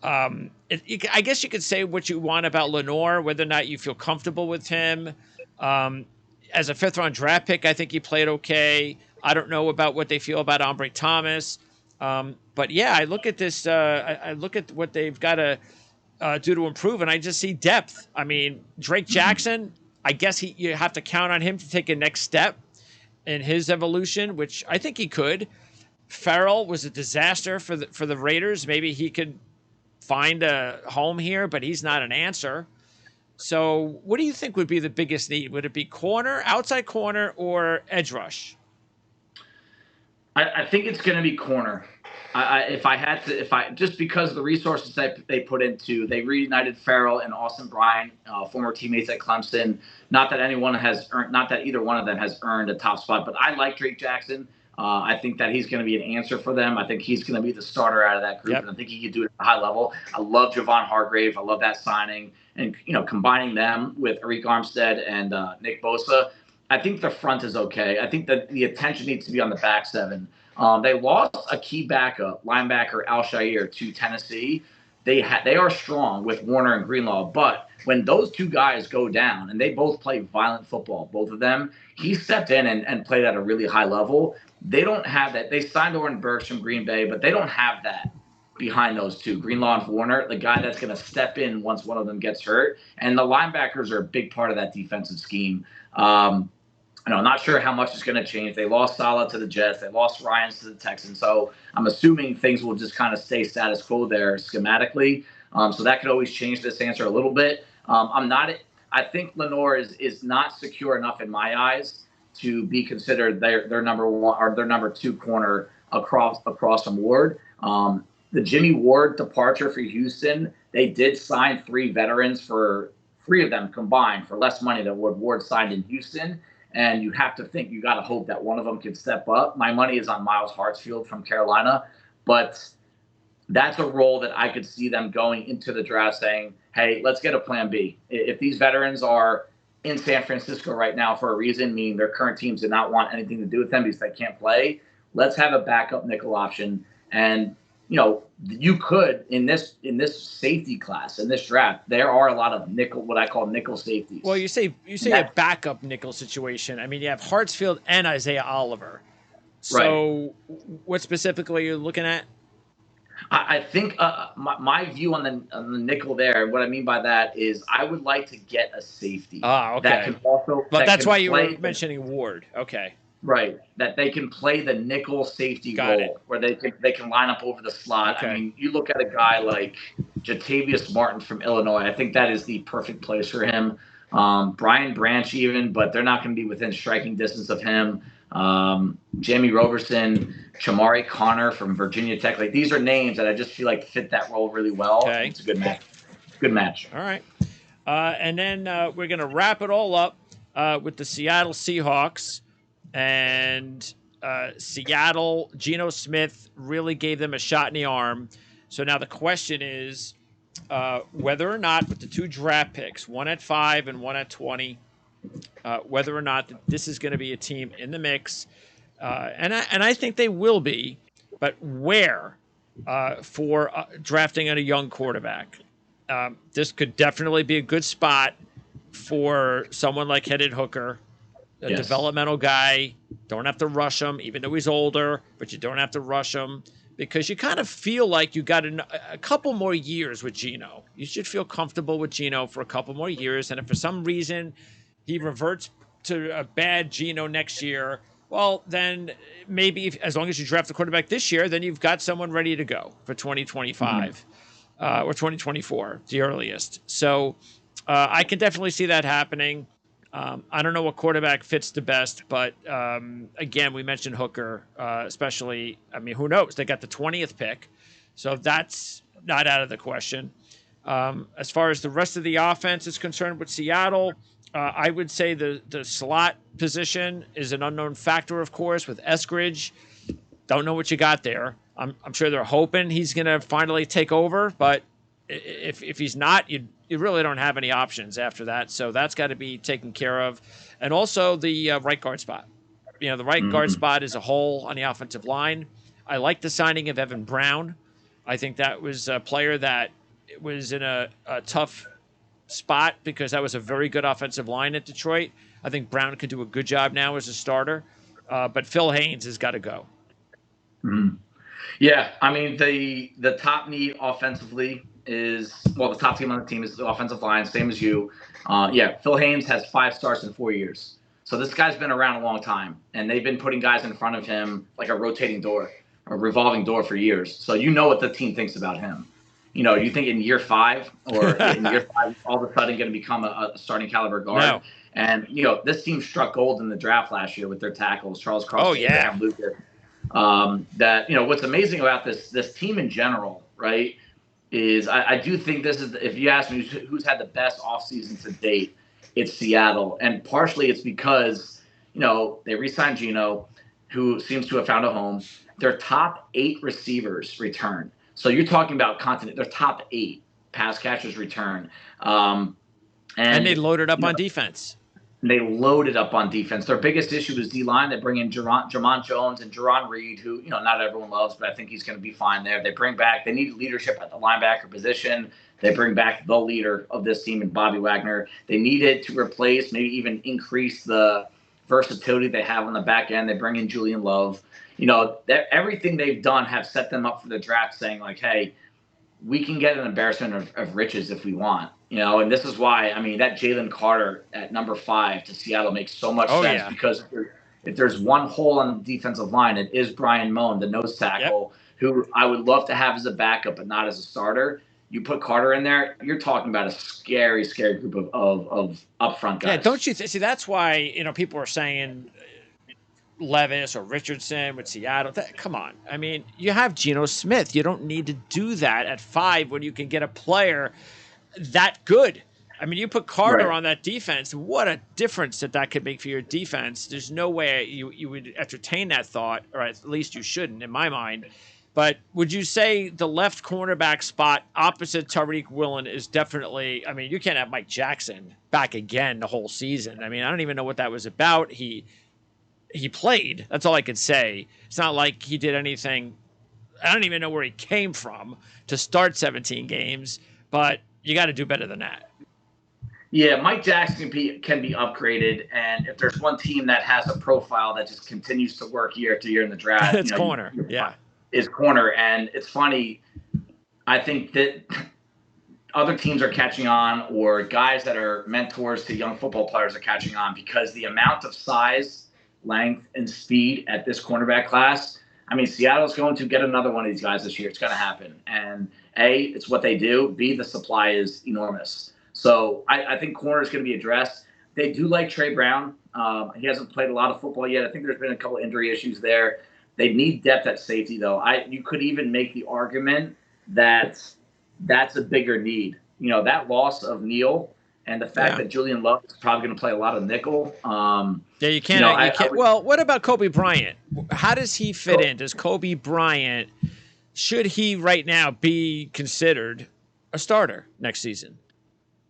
I guess you could say what you want about Lenore, whether or not you feel comfortable with him. Um, as a fifth-round draft pick, I think he played okay. I don't know about what they feel about Ombre Thomas. But yeah, I look at this. I look at what they've got to do to improve, and I just see depth. I mean, Drake Jackson. I guess you have to count on him to take a next step in his evolution, which I think he could. Farrell was a disaster for the Raiders. Maybe he could find a home here, but he's not an answer. So, what do you think would be the biggest need? Would it be corner, outside corner, or edge rush? I think it's going to be corner. If I had to, just because of the resources that they put into, they reunited Farrell and Austin Bryant, former teammates at Clemson. Not that either one of them has earned a top spot, but I like Drake Jackson. I think that he's going to be an answer for them. I think he's going to be the starter out of that group, and I think he could do it at a high level. I love Javon Hargrave. I love that signing, and combining them with Arik Armstead and Nick Bosa. I think the front is okay. I think that the attention needs to be on the back seven. They lost a key backup, linebacker Al-Shaair, to Tennessee. They are strong with Warner and Greenlaw, but when those two guys go down, and they both play violent football, both of them, he stepped in and played at a really high level. They don't have that. They signed Oren Burks from Green Bay, but they don't have that behind those two, Greenlaw and Warner, the guy that's going to step in once one of them gets hurt. And the linebackers are a big part of that defensive scheme. I'm not sure how much is going to change. They lost Salah to the Jets. They lost Ryans to the Texans. So I'm assuming things will just kind of stay status quo there schematically. So that could always change this answer a little bit. I think Lenore is not secure enough in my eyes to be considered their number one or their number two corner across from Ward. The Jimmy Ward departure for Houston, they did sign three veterans, for three of them combined, for less money than what Ward signed in Houston. And you have to think, you got to hope that one of them can step up. My money is on Miles Hartsfield from Carolina, but that's a role that I could see them going into the draft saying, hey, let's get a plan B. If these veterans are in San Francisco right now for a reason, meaning their current teams did not want anything to do with them because they can't play, let's have a backup nickel option. And you could in this safety class, in this draft, there are a lot of nickel, what I call nickel safeties. Well, you say a backup nickel situation. I mean, you have Hartsfield and Isaiah Oliver. So, What specifically are you looking at? I think my view on the nickel there, what I mean by that is I would like to get a safety. Okay. That can also. But that's why you were mentioning Ward. Okay. Right, that they can play the nickel safety role, where they can line up over the slot. Okay. I mean, you look at a guy like Jatavius Martin from Illinois. I think that is the perfect place for him. Brian Branch even, but they're not going to be within striking distance of him. Jamie Roberson, Chamari Connor from Virginia Tech. Like, these are names that I just feel like fit that role really well. Okay. It's a good match. Good match. All right. And then we're going to wrap it all up with the Seattle Seahawks. And Seattle, Geno Smith really gave them a shot in the arm. So now the question is whether or not, with the two draft picks, one at 5 and one at 20, whether or not this is going to be a team in the mix. And I think they will be, but where for drafting a young quarterback? This could definitely be a good spot for someone like Hendon Hooker. A developmental guy. Don't have to rush him, even though he's older, but you don't have to rush him because you kind of feel like you got a couple more years with Geno. You should feel comfortable with Geno for a couple more years. And if for some reason he reverts to a bad Geno next year, well, then maybe as long as you draft the quarterback this year, then you've got someone ready to go for 2025 or 2024, the earliest. So I can definitely see that happening. I don't know what quarterback fits the best, but again, we mentioned Hooker, especially. I mean, who knows? They got the 20th pick, so that's not out of the question. As far as the rest of the offense is concerned with Seattle, I would say the slot position is an unknown factor, of course, with Eskridge. Don't know what you got there. I'm sure they're hoping he's going to finally take over, but if he's not, you really don't have any options after that. So that's got to be taken care of. And also the right guard spot. The right guard spot is a hole on the offensive line. I like the signing of Evan Brown. I think that was a player that was in a tough spot because that was a very good offensive line at Detroit. I think Brown could do a good job now as a starter, but Phil Haynes has got to go. Mhm. Yeah, I mean the top need offensively is the top team on the team is the offensive line, same as you. Yeah, Phil Haynes has 5 starts in 4 years, so this guy's been around a long time, and they've been putting guys in front of him like a rotating door, a revolving door for years. So you know what the team thinks about him. You think in year 5 or in year 5, all of a sudden going to become a starting caliber guard. No. And this team struck gold in the draft last year with their tackles, Charles Cross, Oh, yeah. Abraham Lucas. That what's amazing about this team in general, right, is I do think this is, if you ask me who's had the best offseason to date, it's Seattle, and partially it's because they re-signed Geno, who seems to have found a home. Their top 8 receivers return, so you're talking about continent. Their top 8 pass catchers return, and they loaded up on defense. They loaded up on defense. Their biggest issue is D-line. They bring in Jermon Jones and Jerron Reed, who not everyone loves, but I think he's going to be fine there. They need leadership at the linebacker position. They bring back the leader of this team in Bobby Wagner. They needed to replace, maybe even increase the versatility they have on the back end. They bring in Julian Love. Everything they've done have set them up for the draft, saying like, hey, we can get an embarrassment of riches if we want. And this is why, that Jalen Carter at number 5 to Seattle makes so much sense, because if there's one hole on the defensive line, it is Brian Moan, the nose tackle, who I would love to have as a backup, but not as a starter. You put Carter in there, you're talking about a scary, scary group of upfront guys. Yeah, don't you see? That's why people are saying Levis or Richardson with Seattle. Come on. You have Geno Smith. You don't need to do that at 5 when you can get a player that good. You put Carter on that defense. What a difference that could make for your defense. There's no way you would entertain that thought, or at least you shouldn't, in my mind. But would you say the left cornerback spot opposite Tariq Woolen is definitely, you can't have Mike Jackson back again the whole season. I don't even know what that was about. He played. That's all I could say. It's not like he did anything. I don't even know where he came from to start 17 games, but you got to do better than that. Yeah, Mike Jackson can be upgraded, and if there's one team that has a profile that just continues to work year after year in the draft, it's corner. Is corner. And it's funny, I think that other teams are catching on, or guys that are mentors to young football players are catching on, because the amount of size, length, and speed at this cornerback class. Seattle's going to get another one of these guys this year. It's going to happen. And A, it's what they do. B, the supply is enormous. So I think corner is going to be addressed. They do like Trey Brown. He hasn't played a lot of football yet. I think there's been a couple injury issues there. They need depth at safety, though. You could even make the argument that that's a bigger need. That loss of Neal and the fact that Julian Love is probably going to play a lot of nickel. You can't. Well, what about Kobe Bryant? How does he fit in? Does Kobe Bryant, should he right now be considered a starter next season?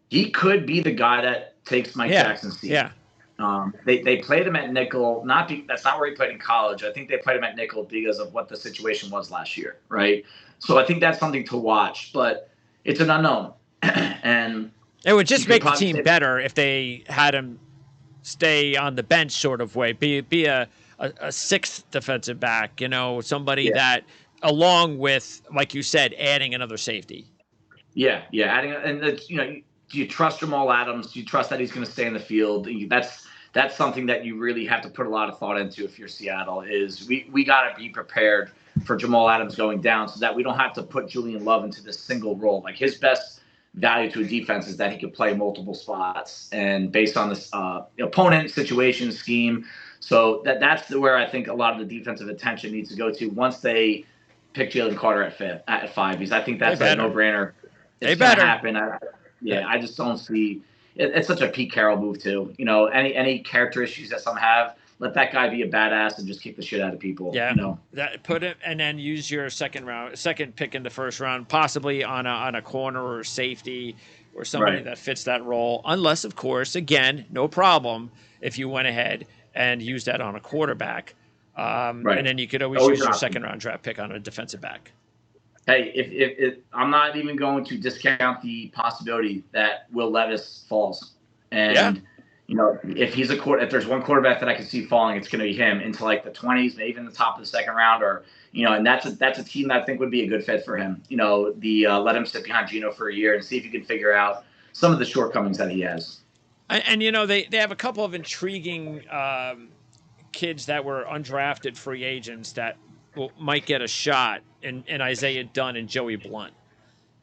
He could be the guy that takes Mike Jackson's seat. Yeah. They played him at nickel. That's not where he played in college. I think they played him at nickel because of what the situation was last year, right? So I think that's something to watch, but it's an unknown. And it would just make the team better if they had him stay on the bench, sort of way, be a 6th defensive back, somebody that, along with, like you said, adding another safety. Yeah, adding, and do you trust Jamal Adams? Do you trust that he's going to stay in the field? That's something that you really have to put a lot of thought into if you're Seattle. Is we got to be prepared for Jamal Adams going down, so that we don't have to put Julian Love into this single role. Like, his best value to a defense is that he could play multiple spots, and based on this opponent, situation, scheme. So that's where I think a lot of the defensive attention needs to go to once they pick Jalen Carter at 5, because I think that's a no-brainer. It's going to happen. I just don't see it. It's such a Pete Carroll move too. Any character issues that some have, let that guy be a badass and just kick the shit out of people. Yeah, that put it, and then use your second pick in the first round, possibly on a corner or safety or somebody that fits that role. Unless, of course, again, no problem if you went ahead and used that on a quarterback, and then you could always use your second round draft pick on a defensive back. Hey, if I'm not even going to discount the possibility that Will Levis falls, Yeah. and if he's if there's one quarterback that I can see falling, it's going to be him into like the 20s, maybe even the top of the second round, or and that's a team that I think would be a good fit for him. Let him sit behind Geno for a year and see if you can figure out some of the shortcomings that he has. And they have a couple of intriguing kids that were undrafted free agents that might get a shot in Isaiah Dunn and Joey Blunt.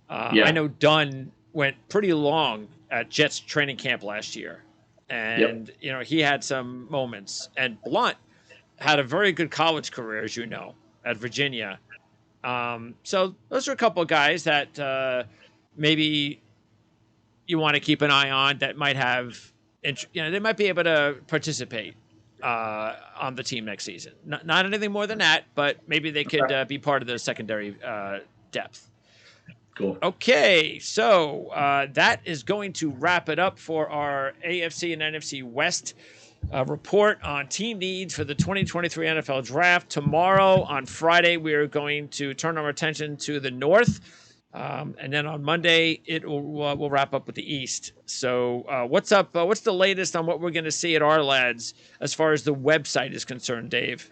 I Yeah. know Dunn went pretty long at Jets training camp last year, Yep. and he had some moments. And Blunt had a very good college career, as you know, at Virginia. So those are a couple of guys that maybe you want to keep an eye on that might have, they might be able to participate on the team next season. Not anything more than that, but maybe they could be part of the secondary depth. Cool. Okay, so that is going to wrap it up for our AFC and NFC West report on team needs for the 2023 NFL Draft. Tomorrow, on Friday, we are going to turn our attention to the North. And then on Monday, we'll wrap up with the East. So what's up? What's the latest on what we're going to see at our lads as far as the website is concerned, Dave?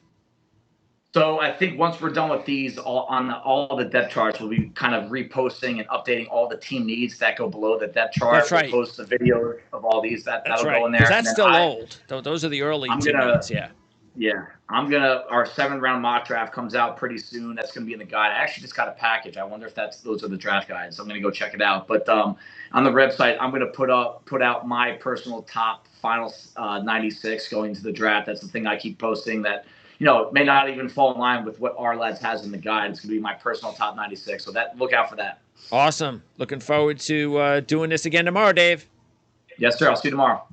So I think once we're done with these, all the depth charts, we'll be kind of reposting and updating all the team needs that go below the depth chart. That's right. We'll post the video of all these. That'll right. go in there. Because that's still old. Those are the early team needs. Yeah. Yeah, our 7th-round mock draft comes out pretty soon. That's going to be in the guide. I actually just got a package. I wonder if those are the draft guides. So I'm going to go check it out. But on the website, I'm going to put out my personal top final 96 going to the draft. That's the thing I keep posting that may not even fall in line with what our lads has in the guide. It's going to be my personal top 96. So look out for that. Awesome. Looking forward to doing this again tomorrow, Dave. Yes, sir. I'll see you tomorrow.